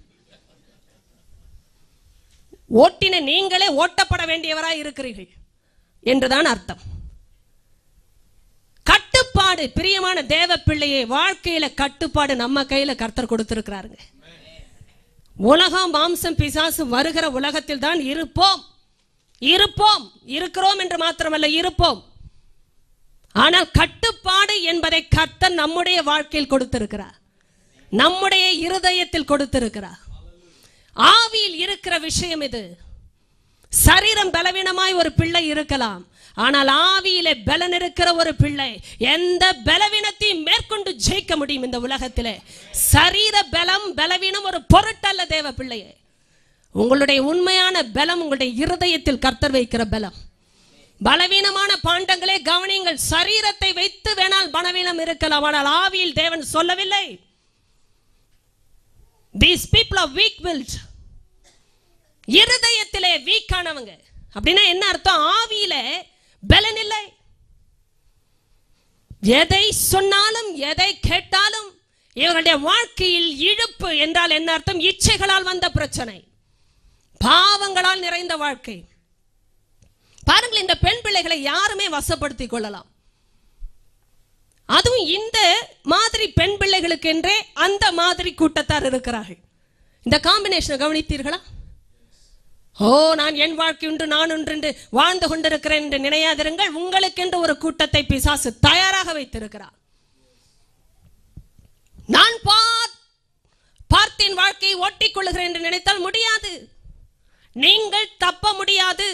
[SPEAKER 1] ஓட்டின நீங்களே ஓட்டப்பட வேண்டியவராய் இருக்கிறீர்கள் என்றுதான் அர்த்தம். கட்டுப்பாடு, பிரியமான தேவ பிள்ளையே, வாழ்க்கையில கட்டுப்பாடு நம்ம கையில கர்த்தர் கொடுத்திருக்கிறாருங்க. உலகம் மாம்சம் பிசாசு வருகிற உலகத்தில் தான் இருப்போம். இருக்கிறோம் என்று மாத்திரமல்ல, இருப்போம். ஆனால் கட்டுப்பாடு என்பதை கர்த்தர் நம்முடைய வாழ்க்கையில் கொடுத்திருக்கிறார், நம்முடைய இருதயத்தில் கொடுத்திருக்கிறார். ஆவியில் இருக்கிற விஷயம் இது. சரீரம் பலவீனமாய் ஒரு பிள்ளை இருக்கலாம், ஆனால் ஆவியிலே பலன் இருக்கிற ஒரு பிள்ளை எந்த பலவீனத்தையும் மேற்கொண்டு ஜெயிக்க முடியும் இந்த உலகத்திலே. சரீர பலம் பலவீனம் ஒரு பொருட்டல்ல தேவ பிள்ளையே. உங்களுடைய உண்மையான பலம் உங்களுடைய இருதயத்தில் கர்த்தர் வைக்கிற பலம். பலவீனமான பாண்டங்களே கவனிங்கள், சரீரத்தை வைத்து வேணால் பலவீனம் இருக்கலாம், ஆனால் ஆவியில் தேவன் சொல்லவில்லை. These people are weak-willed. இருதயத்திலே வீக்கானவங்க. அப்படின்னா என்ன அர்த்தம்? ஆவியில பலன் இல்லை. எதை சொன்னாலும் எதை கேட்டாலும் இவர்களுடைய வாழ்க்கையில் இழுப்பு என்றால் என்ன அர்த்தம்? இச்சைகளால் வந்த பிரச்சனை, பாவங்களால் நிறைந்த வாழ்க்கை. பாருங்கள், இந்த பெண் பிள்ளைகளை யாருமே வசப்படுத்திக் கொள்ளலாம். அதுவும் இந்த மாதிரி பெண் பிள்ளைகளுக்கு என்றே அந்த மாதிரி கூட்டத்தார் இருக்கிறார்கள். இந்த காம்பினேஷனை கவனித்தீர்களா? ஓ, நான் என் வாழ்க்கை உண்டு, நான் ஒன்று வாழ்ந்து கொண்டிருக்கிறேன் என்று நினையாதிருங்கள். உங்களுக்கென்று ஒரு கூட்டத்தை பிசாசு தயாராக வைத்திருக்கிறார். நான் பார்த்தேன் வாழ்க்கையை ஓட்டிக் கொள்ளுகிறேன் என்று நினைத்தால் முடியாது. நீங்கள் தப்ப முடியாது.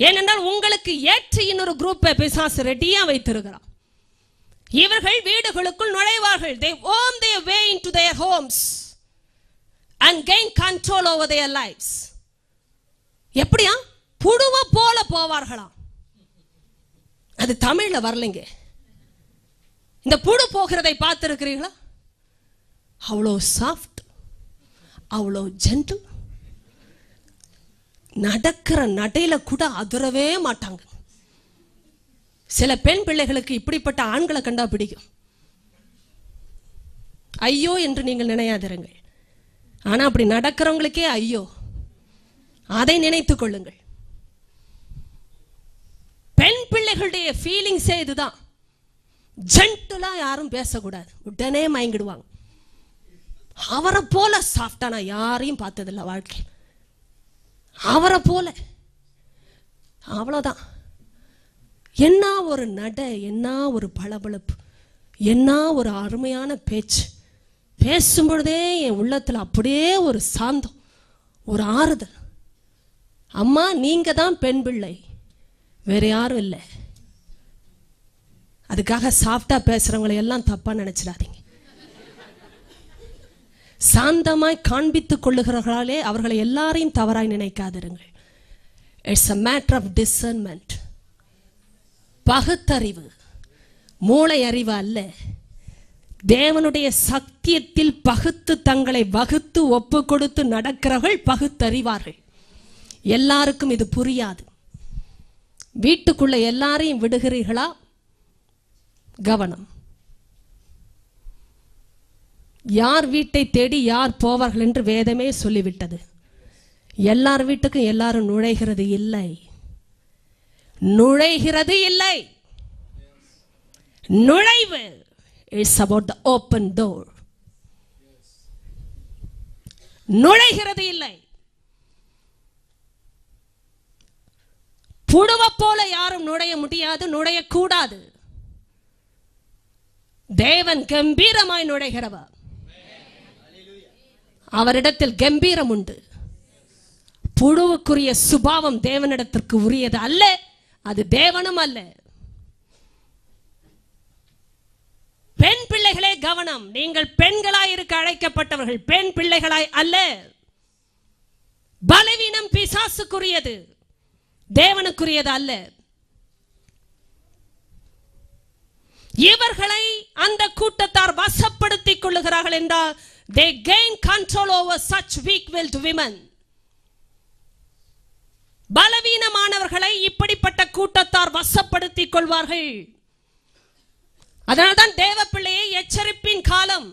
[SPEAKER 1] ஏனென்றால் உங்களுக்கு ஏற்ற இன்னொரு குரூப்பை பிசாசு ரெடியா வைத்திருக்கிறார். இவர்கள் வீடுகளுக்குள் நுழைவார்கள். They worm their way into their homes and gain control over their lives. எப்படியா? புழுவ போல போவார்களாம். அது தமிழ்ல வரலைங்க. இந்த புழு போகிறதை பார்த்திருக்கிறீங்களா? அவ்வளோ சாஃப்ட், அவ்வளோ ஜென்டில், நடக்கிற நடையில கூட அதிரவே மாட்டாங்க. சில பெண் பிள்ளைகளுக்கு இப்படிப்பட்ட ஆண்களை கண்டா பிடிக்கும். ஐயோ என்று நீங்கள் நினையாதிருங்கள். ஆனா அப்படி நடக்கிறவங்களுக்கே ஐயோ, அதை நினைத்துக் கொள்ளுங்கள். பெண் பிள்ளைகளுடைய ஃபீலிங்ஸே இதுதான். ஜென்டிலா யாரும் பேசக்கூடாது, உடனே மயங்கிடுவாங்க. அவரை போல சாஃப்டா நான் யாரையும் பார்த்ததில்லை வாழ்க்கை. அவரை போல அவ்வளவுதான். என்ன ஒரு நடை, என்ன ஒரு பளபளப்பு, என்ன ஒரு அருமையான பேச்சு. பேசும்பொழுதே என் உள்ளத்துல அப்படியே ஒரு சாந்தம், ஒரு ஆறுதல். அம்மா, நீங்க தான் பெண் பிள்ளை, வேற யாரும் இல்லை. அதுக்காக சாஃப்டா பேசுறவங்களை எல்லாம் தப்பா நினைச்சிடாதீங்க. சாந்தமாய் காண்பித்துக் கொள்ளுகிறார்களே அவர்களை எல்லாரையும் தவறாய் நினைக்காதிருங்கள். It's a matter of discernment. பகுத்தறிவு, மூளை அறிவு அல்ல. தேவனுடைய சத்தியத்தில் பகுத்து தங்களை வகுத்து ஒப்பு கொடுத்து நடக்கிறவர்கள் பகுத்தறிவார்கள். எல்லாருக்கும் இது புரியாது. வீட்டுக்குள்ள எல்லாரையும் விடுகிறீர்களா? கவனம். யார் வீட்டை தேடி யார் போவார்கள் என்று வேதமே சொல்லிவிட்டது. எல்லார் வீட்டுக்கும் எல்லாரும் நுழைகிறது இல்லை, நுழைகிறது இல்லை. நுழைவு is about the open door. நுழைகிறது இல்லை. புழுவ போல யாரும் நுழைய முடியாது, நுழையக்கூடாது. தேவன் கம்பீரமாய் நுழைகிறவர். அவரிடத்தில் கம்பீரம் உண்டு. புழுவுக்குரிய சுபாவம் தேவனிடத்திற்கு உரியது அல்ல, அது தேவனும் அல்ல. பெண் பிள்ளைகளே கவனம். நீங்கள் பெண்களாய் இருக்க அழைக்கப்பட்டவர்கள், பெண் பிள்ளைகளாய் அல்ல. பலவீனம் பிசாசுக்குரியது, தேவனுக்குரியது அல்ல. இவர்களை அந்த கூட்டத்தார் வசப்படுத்திக் கொள்ளுகிறார்கள் என்றால் they gain control over such weak-willed women. பலவீனமானவர்களை இப்படிப்பட்ட கூட்டத்தார் வசப்படுத்திக் கொள்வார்கள். அதனால்தான் தேவ பிள்ளையை எச்சரிப்பின் காலம்.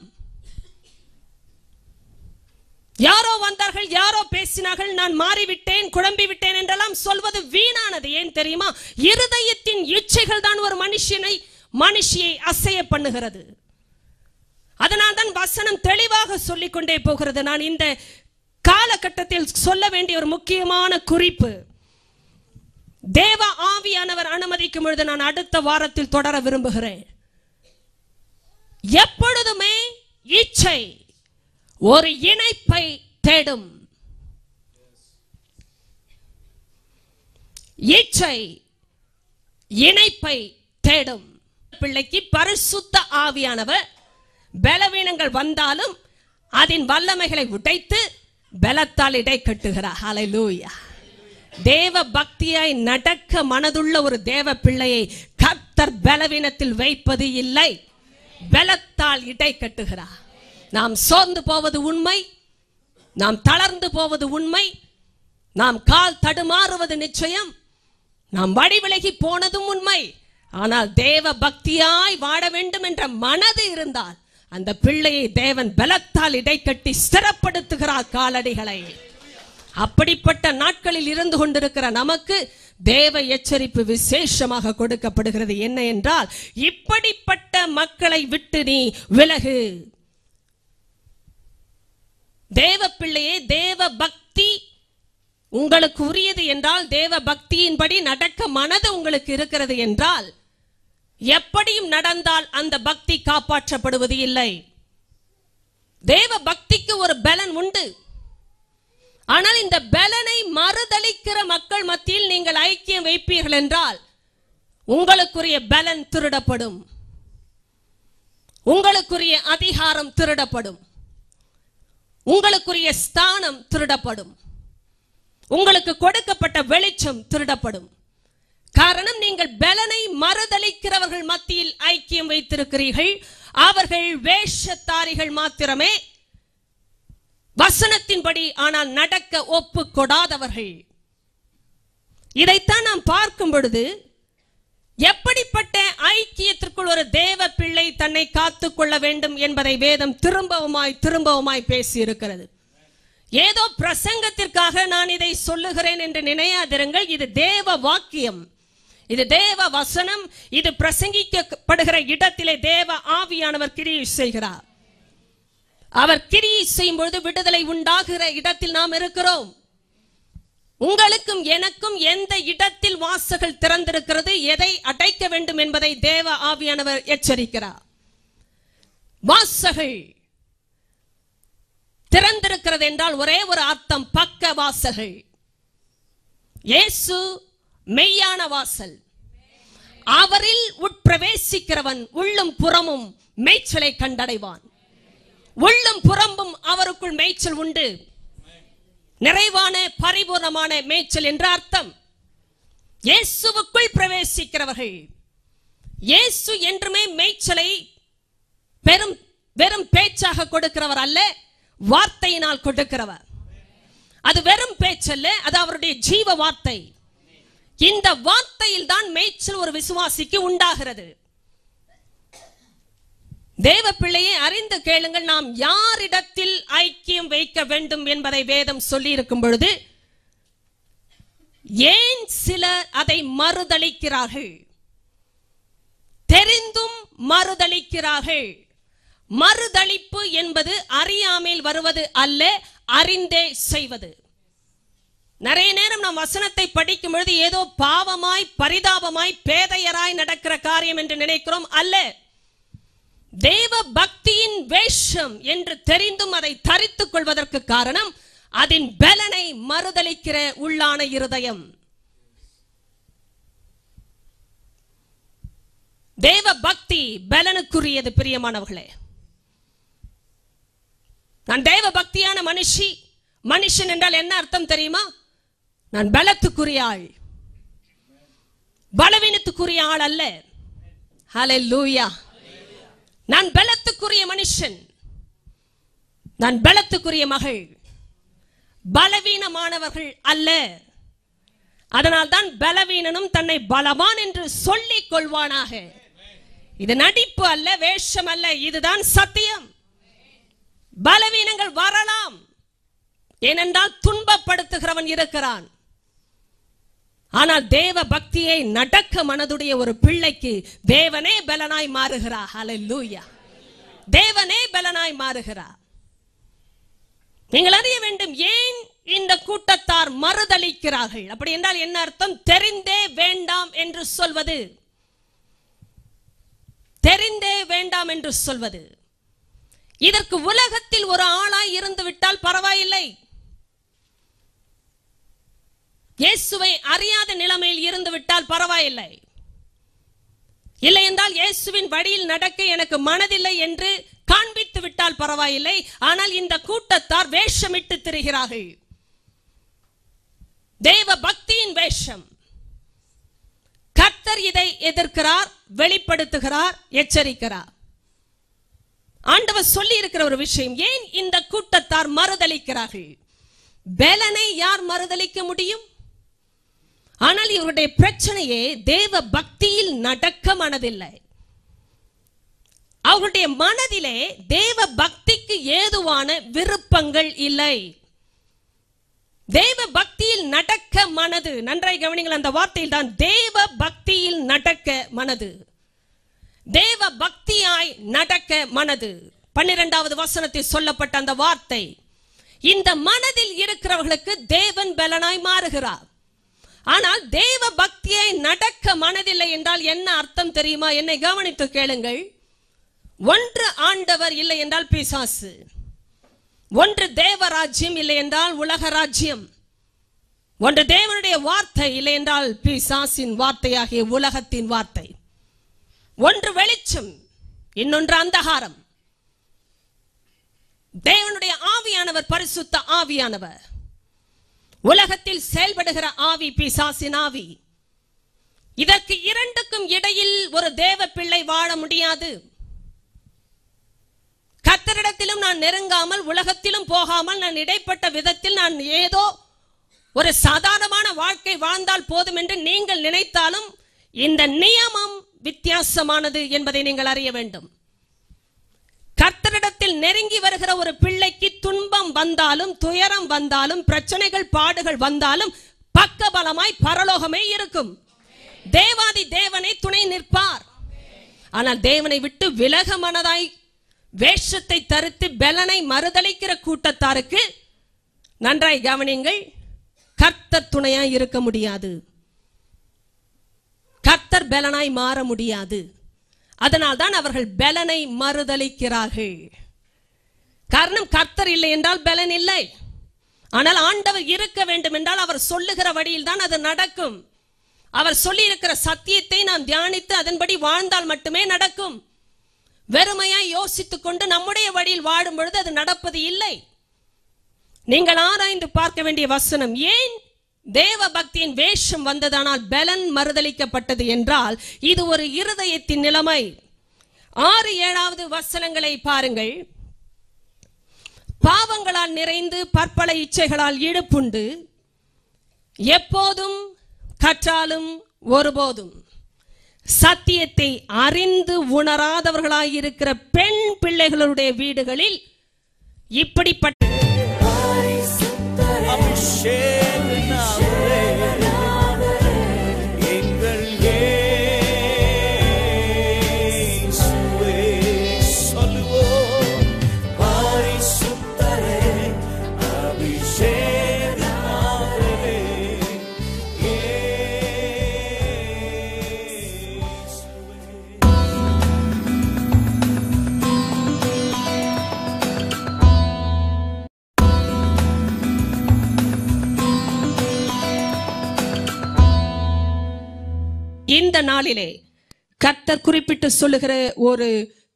[SPEAKER 1] யாரோ வந்தார்கள், யாரோ பேசினார்கள், நான் மாறிவிட்டேன், குழம்பி விட்டேன் என்றெல்லாம் சொல்வது வீணானது. ஏன் தெரியுமா? இருதயத்தின் இச்சைகள் தான் ஒரு மனுஷியை அசைய பண்ணுகிறது. அதனால் தான் வசனம் தெளிவாக சொல்லிக் கொண்டே போகிறது. நான் இந்த காலகட்டத்தில் சொல்ல வேண்டிய ஒரு முக்கியமான குறிப்பு, தேவ ஆவியானவர் அனுமதிக்கும் பொழுது நான் அடுத்த வாரத்தில் தொடர விரும்புகிறேன். எப்பொழுதுமே இச்சை ஒரு இணைப்பை தேடும். இச்சை இணைப்பை தேடும். பிள்ளைக்கு பரிசுத்த ஆவியானவர் பலவீனங்கள் வந்தாலும் அதன் வல்லமைகளை உடைத்து பலத்தால் இடை கட்டுகிறார். ஹல்லேலூயா. தேவ பக்தியாய் நடக்க மனதுள்ள ஒரு தேவ பிள்ளையை கர்த்தர் பலவீனத்தில் வைப்பது இல்லை, பலத்தால் இடை கட்டுகிறார். நாம் சோர்ந்து போவது உண்மை, நாம் தளர்ந்து போவது உண்மை, நாம் கால் தடுமாறுவது நிச்சயம், நாம் வழி விலகி போனதும் உண்மை. ஆனால் தேவ பக்தியாய் வாழ வேண்டும் என்ற மனது இருந்தால் அந்த பிள்ளையை தேவன் பலத்தால் இடைக்கட்டி ஸ்திரப்படுத்துகிறார் காலடிகளை. அப்படிப்பட்ட நாட்களில் இருந்து கொண்டிருக்கிற நமக்கு தேவ எச்சரிப்பு விசேஷமாக கொடுக்கப்படுகிறது. என்ன என்றால், இப்படிப்பட்ட மக்களை விட்டு நீ விலகு. தேவ பிள்ளையே, தேவ பக்தி உங்களுக்கு உரியது என்றால், தேவ பக்தியின்படி நடக்க மனது உங்களுக்கு இருக்கிறது என்றால், எப்படியும் நடந்தால் அந்த பக்தி காப்பாற்றப்படுவது இல்லை. தேவ பக்திக்கு ஒரு பலன் உண்டு. ஆனால் இந்த பலனை மறுதலிக்கிற மக்கள் மத்தியில் நீங்கள் ஐக்கியம் வைப்பீர்கள் என்றால் உங்களுக்குரிய பலன் திருடப்படும், உங்களுக்குரிய அதிகாரம் திருடப்படும், உங்களுக்குரிய ஸ்தானம் திருடப்படும், உங்களுக்கு கொடுக்கப்பட்ட வெளிச்சம் திருடப்படும். காரணம், நீங்கள் பலனை மறுதலிக்கிறவர்கள் மத்தியில் ஐக்கியம் வைத்திருக்கிறீர்கள். அவர்கள் வேஷத்தாரிகள் மாத்திரமே, வசனத்தின்படி ஆனால் நடக்க ஒப்பு கொடாதவர்கள். இதைத்தான் நாம் பார்க்கும் பொழுது எப்படிப்பட்ட ஐக்கியத்திற்குள் ஒரு தேவ பிள்ளை தன்னை காத்துக் கொள்ள வேண்டும் என்பதை வேதம் திரும்பவுமாய் பேசி இருக்கிறது. ஏதோ பிரசங்கத்திற்காக நான் இதை சொல்லுகிறேன் என்று நினையாதிருங்கள். இது தேவ வாக்கியம், இது தேவ வசனம். இது பிரசங்கிக்கப்படுகிற இடத்திலே தேவ ஆவியானவர் கிரியை செய்கிறார். அவர் கிரியை செய்யும் பொழுது விடுதலை உண்டாகிற இடத்தில் நாம் இருக்கிறோம். உங்களுக்கும் எனக்கும் எந்த இடத்தில் வாசல்கள் திறந்திருக்கிறது, எதை அடைக்க வேண்டும் என்பதை தேவ ஆவியானவர் எச்சரிக்கிறார். வாசல்கள் திறந்திருக்கிறது என்றால் ஒரே ஒரு அர்த்தம், பக்க வாசல்கள். இயேசு மெய்யான வாசல். அவரில் உட்பிரவேசிக்கிறவன் உள்ளும் புறமும் மேய்ச்சலை கண்டடைவான். உள்ளும் புறமும் அவருக்குள் மேய்ச்சல் உண்டு. நிறைவான பரிபூர்ணமான மேய்ச்சல் என்ற அர்த்தம். இயேசுவுக்குள் பிரவேசிக்கிறவர்கள். இயேசு என்றுமே மேய்ச்சலை வெறும் பேச்சாக கொடுக்கிறவர் அல்ல, வார்த்தையினால் கொடுக்கிறவர். அது வெறும் பேச்சல்ல, அது அவருடைய ஜீவ வார்த்தை. இந்த வார்த்தையில் தான் மேய்ச்சல் ஒரு விசுவாசிக்கு உண்டாகிறது. தேவ பிள்ளையை அறிந்து கேளுங்கள். நாம் யாரிடத்தில் ஐக்கியம் வைக்க வேண்டும் என்பதை வேதம் சொல்லி இருக்கும் பொழுது ஏன் சிலர் அதை மறுதலிக்கிறார்கள்? தெரிந்தும் மறுதலிக்கிறார்கள். மறுதலிப்பு என்பது அறியாமையில் வருவது அல்ல, அறிந்தே செய்வது. நிறைய நேரம் நாம் வசனத்தை படிக்கும் பொழுது ஏதோ பாவமாய் பரிதாபமாய் பேதையராய் நடக்கிற காரியம் என்று நினைக்கிறோம். அல்ல, தேவ பக்தியின் வேஷம் என்று தெரிந்தும் அதை தரித்துக் கொள்வதற்கு காரணம் அதன் பலனை மறுதலிக்கிற உள்ளான இருதயம். தேவ பக்தி பலனுக்குரியது. பிரியமானவர்களே, நான் தேவ பக்தியான மனுஷன் என்றால் என்ன அர்த்தம் தெரியுமா? நான் பலத்துக்குரிய ஆள், பலவீனத்துக்குரிய ஆள் அல்ல. ஹல்லேலூயா. நான் பலத்துக்குரிய மனுஷன், நான் பலத்துக்குரிய மகள், பலவீனமானவர்கள் அல்ல. அதனால் தான் பலவீனனும் தன்னை பலவான் என்று சொல்லிக் கொள்வானாக. இது நடிப்பு அல்ல, வேஷம் அல்ல, இதுதான் சத்தியம். பலவீனங்கள் வரலாம், ஏனென்றால் துன்பப்படுத்துகிறவன் இருக்கிறான். ஆனால் தேவ பக்தியை நடக்க மனதுடைய ஒரு பிள்ளைக்கு தேவனே பலனாய் மாறுகிறார். ஹல்லேலூயா. தேவனே பலனாய் மாறுகிறார். நீங்கள் அறிய வேண்டும், ஏன் இந்த கூட்டத்தார் மறுதலிக்கிறார்கள்? அப்படி என்றால் என்ன அர்த்தம்? தெரிந்தே வேண்டாம் என்று சொல்வது. தெரிந்தே வேண்டாம் என்று சொல்வது. இதற்கு உலகத்தில் ஒரு ஆளாய் இருந்து விட்டால் பரவாயில்லை. இயேசுவை அறியாத நிலைமையில் இருந்து விட்டால் பரவாயில்லை. இல்லை என்றால் இயேசுவின் வழியில் நடக்க எனக்கு மனதில்லை என்று காண்பித்து விட்டால் பரவாயில்லை. ஆனால் இந்த கூட்டத்தார் வேஷமிட்டு திரிகிறார்கள். தேவ பக்தியின் வேஷம். கர்த்தர் இதை எதிர்க்கிறார், வெளிப்படுத்துகிறார், எச்சரிக்கிறார். ஆண்டவர் சொல்லி இருக்கிற ஒரு விஷயம், ஏன் இந்த கூட்டத்தார் மறுதலிக்கிறார்கள்? பலனை யார் மறுதலிக்க முடியும்? ஆனால் இவருடைய பிரச்சனையே தேவ பக்தியில் நடக்க மனதில்லை. அவருடைய மனதிலே தேவ பக்திக்கு ஏதுவான விருப்பங்கள் இல்லை. தேவ பக்தியில் நடக்க மனது. நன்றாய் கவனிங்கள், அந்த வார்த்தையில் தான் தேவ பக்தியில் நடக்க மனது. தேவ பக்தியாய் நடக்க மனது. 12வது வசனத்தில் சொல்லப்பட்ட அந்த வார்த்தை, இந்த மனதில் இருக்கிறவர்களுக்கு தேவன் பலனாய் மாறுகிறார். ஆனால் தேவ பக்தியை நடக்க மனதில்லை என்றால் என்ன அர்த்தம் தெரியுமா? என்னை கவனித்து கேளுங்கள். ஒன்று ஆண்டவர் இல்லை என்றால் பிசாசு, ஒன்று தேவராஜ்யம் இல்லை என்றால் உலக ராஜ்யம், ஒன்று தேவனுடைய வார்த்தை இல்லை என்றால் பிசாசின் வார்த்தையாகிய உலகத்தின் வார்த்தை. ஒன்று வெளிச்சம், இன்னொன்று அந்தகாரம். தேவனுடைய ஆவியானவர் பரிசுத்த ஆவியானவர், உலகத்தில் செயல்படுகிற ஆவி பிசாசின் ஆவி. இதற்கு இரண்டுக்கும் இடையில் ஒரு தேவ பிள்ளை வாழ முடியாது. கர்த்தரிடத்திலும் நான் நெருங்காமல் உலகத்திலும் போகாமல் நான் இடைப்பட்ட விதத்தில் நான் ஏதோ ஒரு சாதாரணமான வாழ்க்கை வாழ்ந்தால் போதும் என்று நீங்கள் நினைத்தாலும் இந்த நியமம் வித்தியாசமானது என்பதை நீங்கள் அறிய வேண்டும். கர்த்தரிடத்தில் நெருங்கி வருகிற ஒரு பிள்ளைக்கு துன்பம் வந்தாலும் துயரம் வந்தாலும் பிரச்சனைகள் பாடுகள் வந்தாலும் பக்கபலமாய் பரலோகமே இருக்கும். தேவாதி தேவனை துணை நிற்பார். ஆனால் தேவனை விட்டு விலக மனதாய் வேஷத்தை தரித்து பலனை மறுதலிக்கிற கூட்டத்தாருக்கு நன்றாய் கவனியுங்கள், கர்த்தர் துணையாய் இருக்க முடியாது. கர்த்தர் பலனாய் மாற முடியாது. அதனால் தான் அவர்கள் பலனை மறுதலிக்கிறார்கள். காரணம், கர்த்தர் இல்லை என்றால் பலன் இல்லை. ஆனால் ஆண்டவர் இருக்க வேண்டும் என்றால் அவர் சொல்லுகிற வழியில் தான் அது நடக்கும். அவர் சொல்லி இருக்கிற சத்தியத்தை நாம் தியானித்து அதன்படி வாழ்ந்தால் மட்டுமே நடக்கும். வெறுமையாய் யோசித்துக் கொண்டு நம்முடைய வழியில் வாழும் பொழுது அது நடப்பது இல்லை. நீங்கள் ஆராய்ந்து பார்க்க வேண்டிய வசனம், ஏன் தேவ பக்தியின் வேஷம் வந்ததானால் பலன் மறுதலிக்கப்பட்டது என்றால் இது ஒரு இருதயத்தின் நிலைமை. 6-7 வசனங்களை பாருங்கள். பாவங்களால் நிறைந்து பற்பல இச்சைகளால் ஈடுபுண்டு எப்போதும் கற்றாலும் ஒருபோதும் சத்தியத்தை அறிந்து உணராதவர்களாயிருக்கிற பெண் பிள்ளைகளுடைய வீடுகளில் இப்படிப்பட்ட இந்த நாளிலே கர்த்தர் குறிப்பிட்டு சொல்லுகிற ஒரு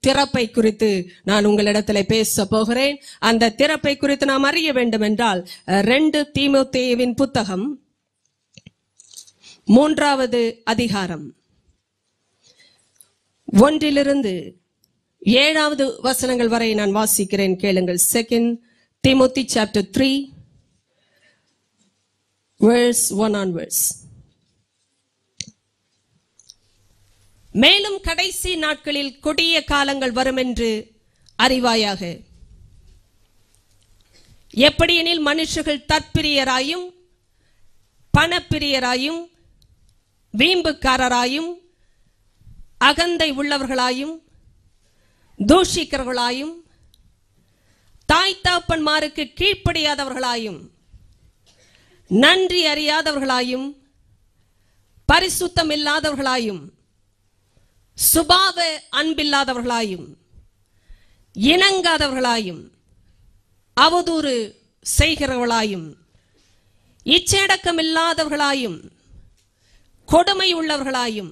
[SPEAKER 1] திறப்பை குறித்து நான் உங்களிடத்தில் பேச போகிறேன். அந்த திறப்பை குறித்து நாம் அறிய வேண்டும் என்றால் 2 தீமோத்தேயுவின் புத்தகம் 3வது அதிகாரம் 1-7 வசனங்கள் வரை நான் வாசிக்கிறேன், கேளுங்கள். 2 Timothy chapter 3 verse 1 onwards. மேலும் கடைசி நாட்களில் கொடிய காலங்கள் வரும் என்று அறிவாயாக. எப்படியெனில் மனுஷர்கள் தற்பிரியராயும் பணப்பிரியராயும் வீம்புக்காரராயும் அகந்தை உள்ளவர்களாயும் தூஷிக்கிறவர்களாயும் தாய் தகப்பன்மாருக்கு கீழ்ப்படியாதவர்களாயும் நன்றி அறியாதவர்களாயும் பரிசுத்தம் இல்லாதவர்களாயும் சுபாவ அன்பில்லாதவர்களாயும் இணங்காதவர்களாயும் அவதூறு செய்கிறவர்களாயும் இச்சையடக்கம் இல்லாதவர்களாயும் கொடுமை உள்ளவர்களாயும்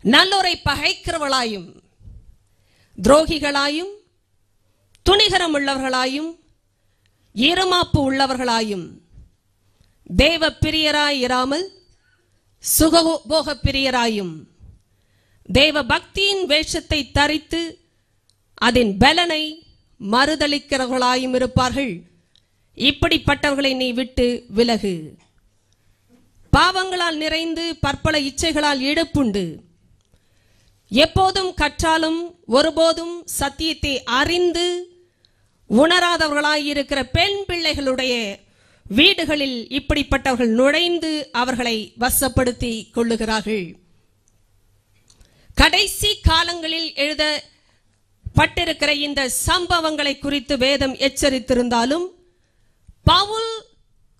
[SPEAKER 1] நல்லோரை பகைக்கிறவர்களாயும் துரோகிகளாயும் துணிகரம் உள்ளவர்களாயும் இருமாப்பு உள்ளவர்களாயும் தேவ பிரியராய் இராமல் சுகபோக பிரியராயும் தேவ பக்தியின் வேஷத்தை தரித்து அதன் பலனை மறுதலிக்கிறவர்களாயும் இருப்பார்கள். இப்படிப்பட்டவர்களை நீ விட்டு விலகு. பாவங்களால் நிறைந்து பற்பல இச்சைகளால் ஈடுபுண்டு எப்போதும் கற்றாலும் ஒருபோதும் சத்தியத்தை அறிந்து உணராதவர்களாயிருக்கிற பெண் பிள்ளைகளுடைய வீடுகளில் இப்படிப்பட்டவர்கள் நுழைந்து அவர்களை வசப்படுத்தி கொள்ளுகிறார்கள். கடைசி காலங்களில் பட்டிருக்கிற இந்த சம்பவங்களை குறித்து வேதம் எச்சரித்திருந்தாலும் பவுல்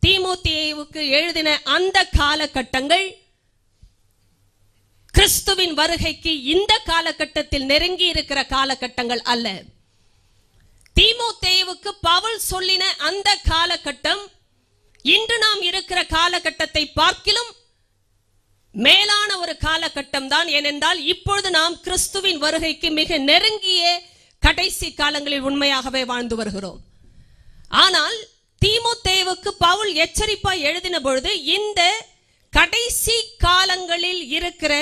[SPEAKER 1] தீமோத்தேயுவுக்கு எழுதின அந்த காலகட்டங்கள் கிறிஸ்துவின் வருகைக்கு இந்த காலகட்டத்தில் நெருங்கி இருக்கிற காலகட்டங்கள் அல்ல. தீமோத்தேயுவுக்கு பவுல் சொல்லின அந்த காலகட்டம் இன்று நாம் இருக்கிற காலகட்டத்தை பார்க்கிலும் மேலான ஒரு காலகட்டம் தான். ஏனென்றால் இப்பொழுது நாம் கிறிஸ்துவின் வருகைக்கு மிக நெருங்கிய கடைசி காலங்களில் உண்மையாகவே வாழ்ந்து வருகிறோம். ஆனால் தீமோத்தேயுவுக்கு பவுல் எச்சரிப்பாய் எழுதின பொழுது இந்த கடைசி காலங்களில் இருக்கிற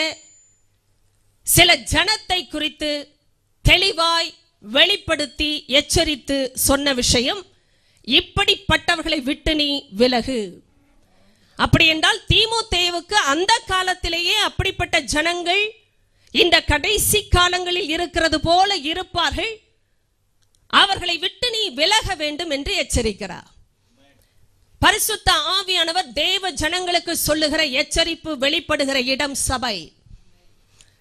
[SPEAKER 1] சில ஜனத்தை குறித்து தெளிவாய் வெளிப்படுத்தி எச்சரித்து சொன்ன விஷயம், இப்படிப்பட்டவர்களை விட்டு நீ விலகு. அப்படி என்றால் தீமோத்தேயுவுக்கு அந்த காலத்திலேயே அப்படிப்பட்ட ஜனங்கள் இந்த கடைசி காலங்களில் இருக்கிறது போல இருப்பார்கள், அவர்களை விட்டு நீ விலக வேண்டும் என்று எச்சரிக்கிறார். பரிசுத்த ஆவியானவர் தேவ ஜனங்களுக்கு சொல்லுகிற எச்சரிப்பு வெளிப்படுகிற இடம் சபை.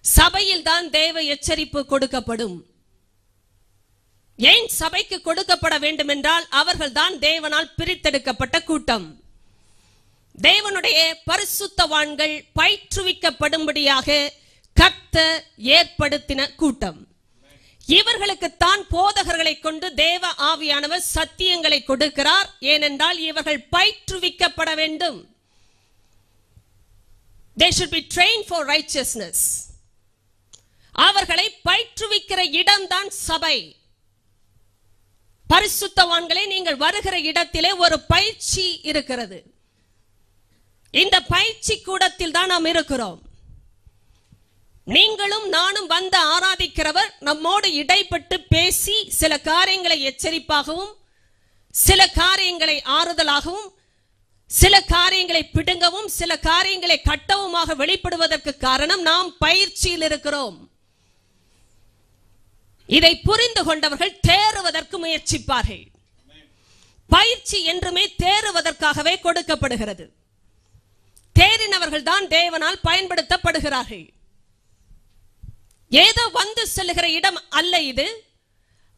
[SPEAKER 1] சபையில் தான் தேவ எச்சரிப்பு கொடுக்கப்படும். ஏன் சபைக்கு கொடுக்கப்பட வேண்டும் என்றால் அவர்கள் தான் தேவனால் பிரித்தெடுக்கப்பட்ட கூட்டம். தேவனுடைய பரிசுத்தவான்கள் பயிற்றுவிக்கப்படும்படியாக கர்த்தர் ஏற்படுத்தின கூட்டம். இவர்களுக்கு தான் போதகர்களை கொண்டு தேவ ஆவியானவர் சத்தியங்களை கொடுக்கிறார். ஏனென்றால் இவர்கள் பயிற்றுவிக்கப்பட வேண்டும். They should be trained for righteousness. அவர்களை பயிற்றுவிக்கிற இடம்தான் சபை. பரிசுத்தவான்களே, நீங்கள் வருகிற இடத்திலே ஒரு பயிற்சி இருக்கிறது. இந்த பயிற்சி கூடத்தில் தான் நாம் இருக்கிறோம். நீங்களும் நானும் வந்து ஆராதிக்கிறவர் நம்மோடு இடைப்பட்டு பேசி சில காரியங்களை எச்சரிப்பாகவும் சில காரியங்களை ஆறுதலாகவும் சில காரியங்களை பிடுங்கவும் சில காரியங்களை கட்டவுமாக வெளிப்படுவதற்கு காரணம் நாம் பயிற்சியில் இருக்கிறோம். இதை புரிந்து கொண்டவர்கள் தேறுவதற்கு முயற்சிப்பார்கள். பயிற்சி என்றுமே தேறுவதற்காகவே கொடுக்கப்படுகிறது. தேறினவர்கள் தான் தேவனால் பயன்படுத்தப்படுகிறார்கள். ஏதோ வந்து செல்லுகிற இடம் அல்ல, இது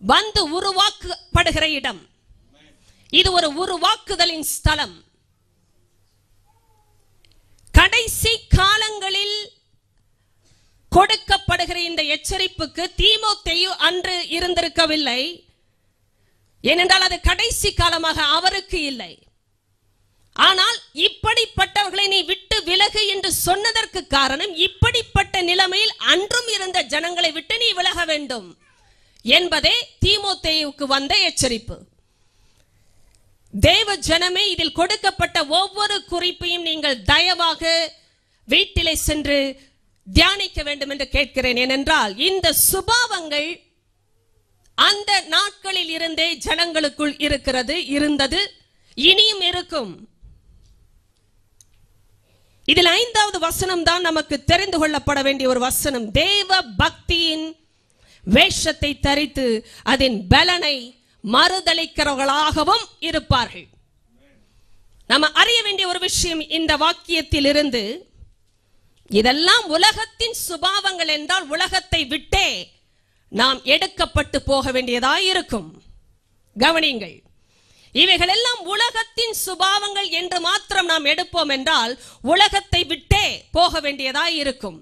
[SPEAKER 1] வந்து உருவாக்கப்படுகிற இடம். இது ஒரு உருவாக்குதலின் ஸ்தலம். கடைசி காலங்களில் கொடுக்கப்படுகிற இந்த எச்சரிப்புக்கு தீமோத்தேயு அன்று இருந்திருக்கவில்லை. ஏனென்றால் அது கடைசி காலமாக அவருக்கு இல்லை. ஆனால் இப்படிப்பட்டவர்களை நீ விட்டு விலகு என்று சொன்னதற்கு காரணம், இப்படிப்பட்ட நிலைமையில் அன்றும் இருந்த ஜனங்களை விட்டு நீ விலக வேண்டும் என்பதே தீமோத்தேயுவுக்கு வந்த எச்சரிப்பு. தேவ ஜனமே, இதில் கொடுக்கப்பட்ட ஒவ்வொரு குறிப்பையும் நீங்கள் தயவாக வீட்டிலே சென்று தியானிக்க வேண்டும் என்று கேட்கிறேன். ஏனென்றால் இந்த சுபாவங்கள் அந்த நாட்களில் இருந்தே ஜனங்களுக்குள் இருக்கிறது, இருந்தது, இனியும் இருக்கும். இதில் 5வது வசனம் தான் நமக்கு தெரிந்து கொள்ளப்பட வேண்டிய ஒரு வசனம். தேவ பக்தியின் வேஷத்தை தரித்து அதன் பலனை மறுதலிக்கிறவர்களாகவும் இருப்பார்கள். நம்ம அறிய வேண்டிய ஒரு விஷயம் இந்த வாக்கியத்தில் இருந்து, இதெல்லாம் உலகத்தின் சுபாவங்கள் என்றால் உலகத்தை விட்டே நாம் எடுக்கப்பட்டு போக வேண்டியதாய் இருக்கும். கவனியுங்கள், இவைகள் எல்லாம் உலகத்தின் சுபாவங்கள் என்று மாத்திரம் நாம் எடுப்போம் என்றால் உலகத்தை விட்டே போக வேண்டியதாய் இருக்கும்.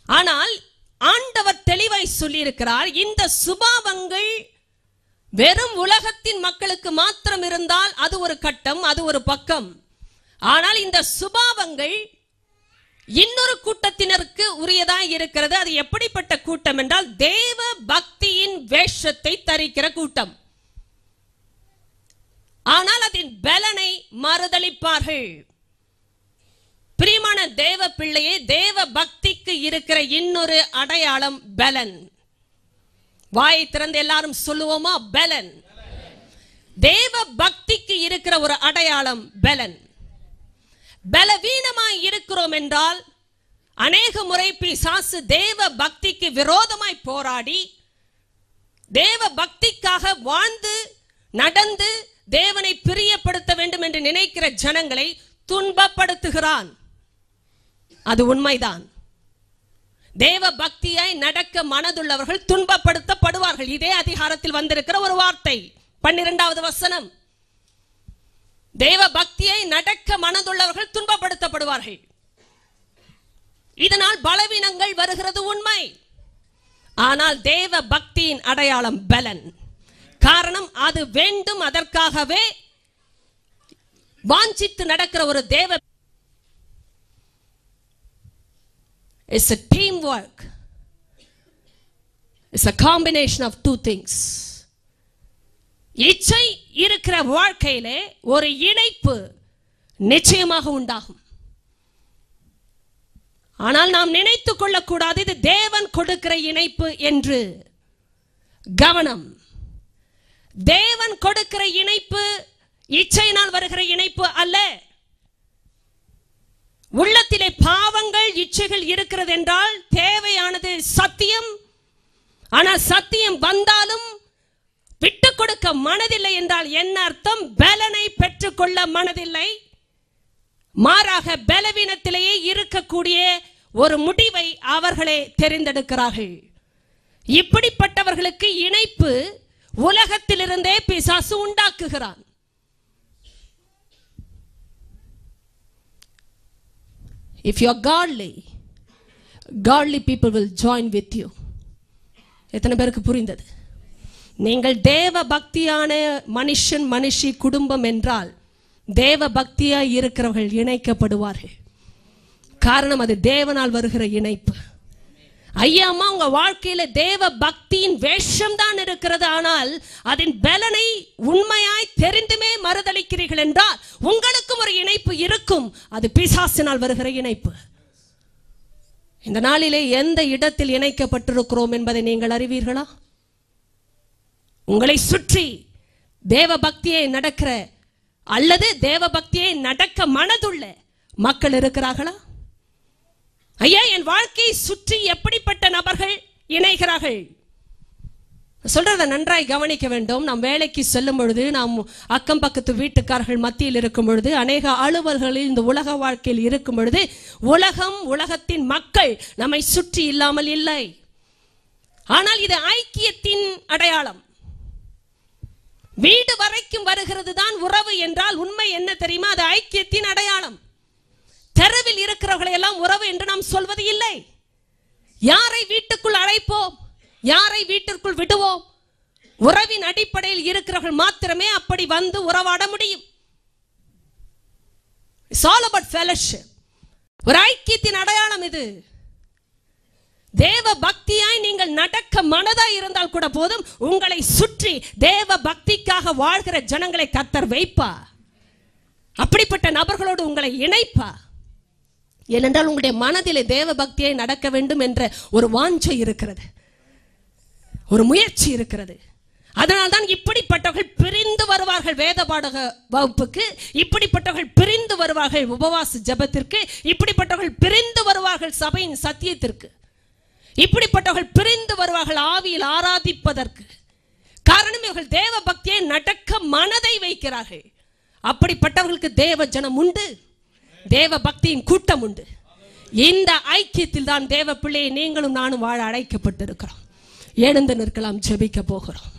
[SPEAKER 1] ஆனால் ஆண்டவர் தெளிவாய் சொல்லியிருக்கிறார், இந்த சுபாவங்கள் வெறும் உலகத்தின் மக்களுக்கு மாத்திரம் இருந்தால் அது ஒரு கட்டம், அது ஒரு பக்கம். ஆனால் இந்த சுபாவங்கள் இன்னொரு கூட்டத்தினருக்கு உரியதாய் இருக்கிறது. அது எப்படிப்பட்ட கூட்டம் என்றால் தேவ பக்தியின் வேஷத்தை தரிக்கிற கூட்டம். ஆனால் அதன் பலனை மறுதலிப்பார்கள். பிரியமான தேவ பிள்ளையே, தேவ பக்திக்கு இருக்கிற இன்னொரு அடையாளம் பலன். வாயை திறந்து எல்லாரும் சொல்லுவோமா? பலன். தேவ பக்திக்கு இருக்கிற ஒரு அடையாளம் பலன். பலவீனமாய் இருக்கிறோம் என்றால் அநேக முறை பிசாசு தேவ பக்திக்கு விரோதமாய் போராடி தேவ பக்திக்காக வாழ்ந்து நடந்து தேவனை பிரியப்படுத்த வேண்டும் என்று நினைக்கிற ஜனங்களை துன்பப்படுத்துகிறான். அது உண்மைதான். தேவ பக்தியாய் நடக்க மனதுள்ளவர்கள் துன்பப்படுத்தப்படுவார்கள். இதே அதிகாரத்தில் வந்திருக்கிற ஒரு வார்த்தை, 12வது வசனம். தேவ பக்தியை நடக்க மனதுள்ளவர்கள் துன்பப்படுத்தப்படுவார்கள். இதனால் பலவீனங்கள் வருகிறது உண்மை. ஆனால் தேவ பக்தியின் அடையாளம் பலன். காரணம், அது வேண்டும். அதற்காகவே வாஞ்சித்து நடக்கிற ஒரு தேவ. It's a teamwork. It's a combination of two things. இச்சை இருக்கிற வாழ்க்கையிலே ஒரு இணைப்பு நிச்சயமாக உண்டாகும். ஆனால் நாம் நினைத்துக் கொள்ளக்கூடாது இது தேவன் கொடுக்கிற இணைப்பு என்று. கவனம், தேவன் கொடுக்கிற இணைப்பு இச்சையினால் வருகிற இணைப்பு அல்ல. உள்ளத்திலே பாவங்கள் இச்சைகள் இருக்கிறது என்றால் தேவையானது சத்தியம். ஆனால் சத்தியம் வந்தாலும் விட்டுக் கொடுக்க மனதில்லை என்றால் என்ன அர்த்தம்? பலனை பெற்றுக்கொள்ள மனதில்லை. மாறாக பலவீனத்திலேயே இருக்கக்கூடிய ஒரு முடிவை அவர்களே தெரிந்தெடுக்கிறார்கள். இப்படிப்பட்டவர்களுக்கு இணைப்பு உலகத்திலிருந்தே பிசாசு உண்டாக்குகிறான். If you are godly people will join with you. எத்தனை பேருக்கு புரிந்தது? நீங்கள் தேவ பக்தியான மனுஷன் மனுஷி குடும்பம் என்றால் தேவ பக்தியாய் இருக்கிறவர்கள் இணைக்கப்படுவார்கள். காரணம், அது தேவனால் வருகிற இணைப்பு. ஐயா அம்மா, உங்க வாழ்க்கையில தேவ பக்தியின் வேஷம் தான் இருக்கிறது. ஆனால் அதன் பலனை உண்மையாய் தெரிந்துமே மறுதளிக்கிறீர்கள் என்றால் உங்களுக்கும் ஒரு இணைப்பு இருக்கும். அது பிசாசினால் வருகிற இணைப்பு. இந்த நாளிலே எந்த இடத்தில் இணைக்கப்பட்டிருக்கிறோம் என்பதை நீங்கள் அறிவீர்களா? உங்களை சுற்றி தேவ பக்தியை நடக்கிற அல்லது தேவ பக்தியை நடக்க மனதுள்ள மக்கள் இருக்கிறார்களா? ஐயா, என் வாழ்க்கையை சுற்றி எப்படிப்பட்ட நபர்கள் இணைகிறார்கள்? சொல்றத நன்றாய் கவனிக்க வேண்டும். நாம் வேலைக்கு செல்லும் பொழுது, நாம் அக்கம் பக்கத்து வீட்டுக்காரர்கள் மத்தியில் இருக்கும் பொழுது, அநேக அலுவல்களில் இந்த உலக வாழ்க்கையில் இருக்கும் பொழுது, உலகத்தின் மக்கள் நம்மை சுற்றி இல்லாமல் இல்லை. ஆனால் இது ஐக்கியத்தின் அடையாளம். வீடு வரைக்கும் வருகிறது தான் உறவு என்றால் உண்மை என்ன தெரியுமா? அது ஐக்கியத்தின் அடையாளம். தெருவில் இருக்கிறவர்களை எல்லாம் உறவு என்று நாம் சொல்வது இல்லை. யாரை வீட்டுக்குள் அழைப்போம், யாரை வீட்டிற்குள் விடுவோம்? உறவின் அடிப்படையில் இருக்கிறவர்கள் மாத்திரமே அப்படி வந்து உறவாட முடியும். It's all about fellowship. ஒரு ஐக்கியத்தின் அடையாளம் இது. தேவ பக்தியாய் நீங்கள் நடக்க மனதாய் இருந்தால் கூட போதும். உங்களை சுற்றி தேவ பக்திக்காக வாழ்கிற ஜனங்களை கர்த்தர் வைப்பா. அப்படிப்பட்ட நபர்களோடு உங்களை இணைப்பா. ஏனென்றால் உங்களுடைய மனதிலே தேவ பக்தியை நடக்க வேண்டும் என்ற ஒரு வாஞ்சை இருக்கிறது, ஒரு முயற்சி இருக்கிறது. அதனால்தான் இப்படிப்பட்டவர்கள் பிரிந்து வருவார்கள் வேத பாடக வகுப்புக்கு, இப்படிப்பட்டவர்கள் பிரிந்து வருவார்கள் உபவாச ஜெபத்திற்கு, இப்படிப்பட்டவர்கள் பிரிந்து வருவார்கள் சபையின் சத்தியத்திற்கு, இப்படிப்பட்டவர்கள் பிரிந்து வருவார்கள் ஆவியில் ஆராதிப்பதற்கு. காரணம், இவர்கள் தேவ பக்தியை நடக்க மனதை வைக்கிறார்கள். அப்படிப்பட்டவர்களுக்கு தேவ ஜனம் உண்டு, தேவ பக்தியின் கூட்டம் உண்டு. இந்த ஐக்கியத்தில் தான் தேவ பிள்ளையை நீங்களும் நானும் வாழ அழைக்கப்பட்டிருக்கிறோம். எழுந்து நிற்கலாம், ஜெபிக்க போகிறோம்.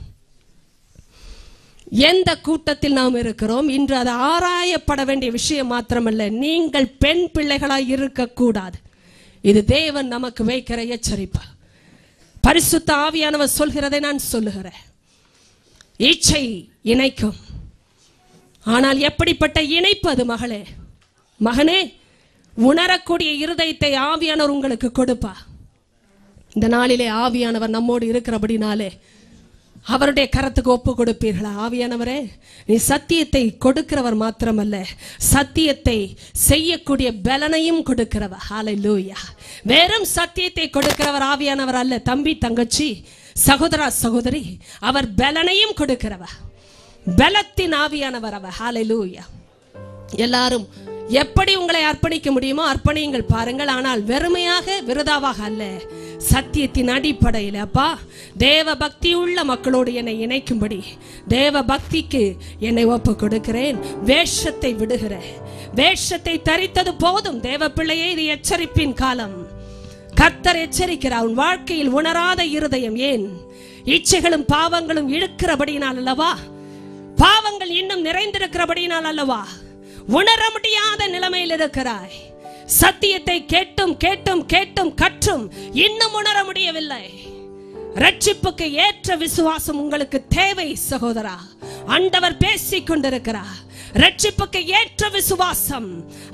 [SPEAKER 1] எந்த கூட்டத்தில் நாம் இருக்கிறோம் இன்று அது ஆராயப்பட வேண்டிய விஷயம் மாத்திரமல்ல. நீங்கள் பெண் பிள்ளைகளாய் இருக்கக்கூடாது. இது தேவன் நமக்கு வைக்கிற எச்சரிப்பு. பரிசுத்த ஆவியானவர் சொல்கிறதை நான் சொல்லுகிறேன். இச்சை இணைக்கும். ஆனால் எப்படிப்பட்ட இணைப்பு அது? மகளே, மகனே, உணரக்கூடிய இருதயத்தை ஆவியானவர் உங்களுக்கு கொடுப்பா. இந்த நாளிலே ஆவியானவர் நம்மோடு இருக்கிறபடினாலே அவருடைய கரத்துக்கு ஒப்பு கொடுப்பீர்களா? ஆவியானவரே, நீ சத்தியத்தை கொடுக்கிறவர் மாத்திரமல்ல, சத்தியத்தை செய்யக்கூடிய பலனையும் கொடுக்கிறவர். ஹல்லேலூயா. வெறும் சத்தியத்தை கொடுக்கிறவர் ஆவியானவர் அல்ல தம்பி, தங்கச்சி, சகோதரா, சகோதரி. அவர் பலனையும் கொடுக்கிறவர், பலத்தின் ஆவியானவர் அவர். ஹல்லேலூயா. எல்லாரும் எப்படி உங்களை அர்ப்பணிக்க முடியுமோ அர்ப்பணியுங்கள் பாருங்கள். ஆனால் வெறுமையாக விருதாவாக அல்ல, சத்தியத்தின் அடிப்படையில். அப்பா, தேவ பக்தி உள்ள மக்களோடு என்னை இணைக்கும்படி தேவ பக்திக்கு என்னை ஒப்பு கொடுக்கிறேன். வேஷத்தை விடுகிறேன். வேஷத்தை தரித்தது போதும். தேவ பிள்ளையே, இது எச்சரிப்பின் காலம். கர்த்தர் எச்சரிக்கிறார், உன் வாழ்க்கையில் உணராத இருதயம் ஏன்? இச்சைகளும் பாவங்களும் இழுக்கிறபடியினால் அல்லவா? பாவங்கள் இன்னும் நிறைந்திருக்கிறபடியினால் அல்லவா உணர முடியாத நிலைமையில் இருக்கிறாய். சத்தியத்தை கேட்டும் கேட்டும் கேட்டும் கற்றும் இன்னும் உணர முடியவில்லை. ரட்சிப்புக்கு ஏற்ற விசுவாசம் உங்களுக்கு தேவை சகோதரா. ஆண்டவர் பேசிக் கொண்டிருக்கிறார். ரட்சிப்புக்கு ஏற்ற விசுவாசம்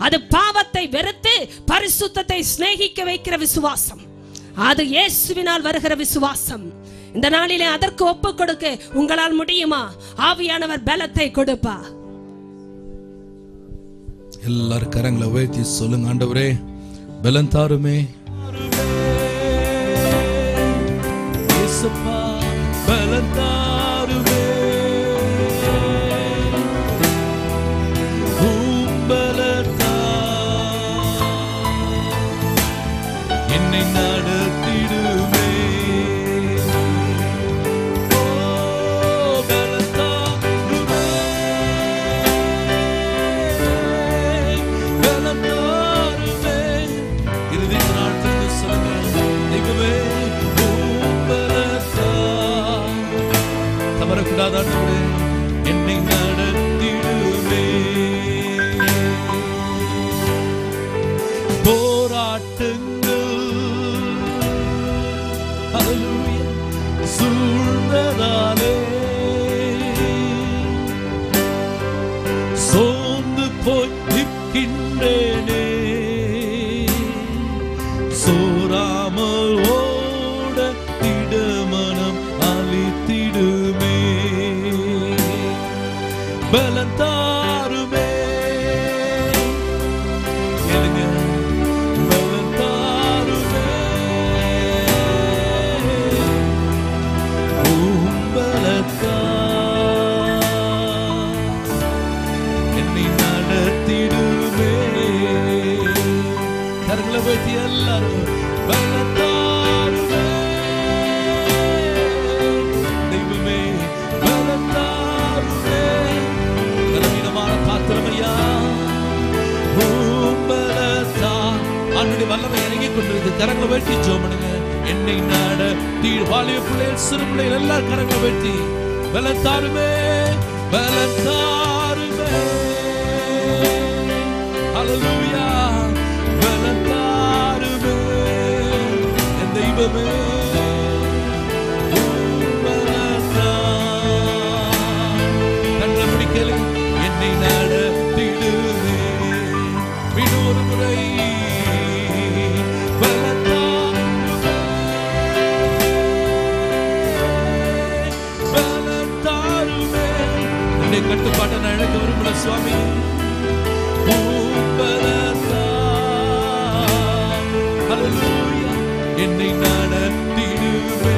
[SPEAKER 1] அது பாவத்தை வெறுத்து பரிசுத்தத்தை சிநேகிக்க வைக்கிற விசுவாசம். அது இயேசுவினால் வருகிற விசுவாசம். இந்த நாளிலே அதற்கு ஒப்பு கொடுக்க உங்களால் முடியுமா? ஆவியானவர் பலத்தை கொடுப்பா.
[SPEAKER 2] எல்லாரும் கரங்களை உயர்த்தி சொல்லுங்க, ஆண்டவரே பலன் தாருமே, இயேசுப்பா பலன் தாருமே, பலத்தா என்னை நடத்திடுமே. என்னை நடத்திடுமே. போராட்டங்கள் சூழ்ந்ததாலே சோர்ந்து போய் நிற்கின்றேனே. சோராமல் ஓட திடமனம் அளித்திடுமே. பலன் தாருமே, பலன் தாருமே, பலத்தா என்னை நடத்திடுமே. கரங்களை வைத்து எல்லாரும் பலன் தாருமே, தெய்வமே பலன் தாருமே. வல்லமை இறங்கி கொண்டிருக்கு. கரங்களை வெட்டி ஜெபம் பண்ணுங்க. என்னை நடத்தி வாலிய பிள்ளைகள் சிறு பிள்ளைகள் எல்லாரும் கரங்களை வெட்டி பலன் தாருமே, பலன் தாருமே. ஹல்லேலூயா, பலன் தாருமே என் தெய்வமே. என்னை நடத்திடுவே. மீண்டும் ஒரு முறை பலத்தாருமே. என்னை கட்டுப்பாட்டை நான் இழக்க விரும்பல சுவாமி. ஹல்லேலூயா, என்னை நடத்திடுவே.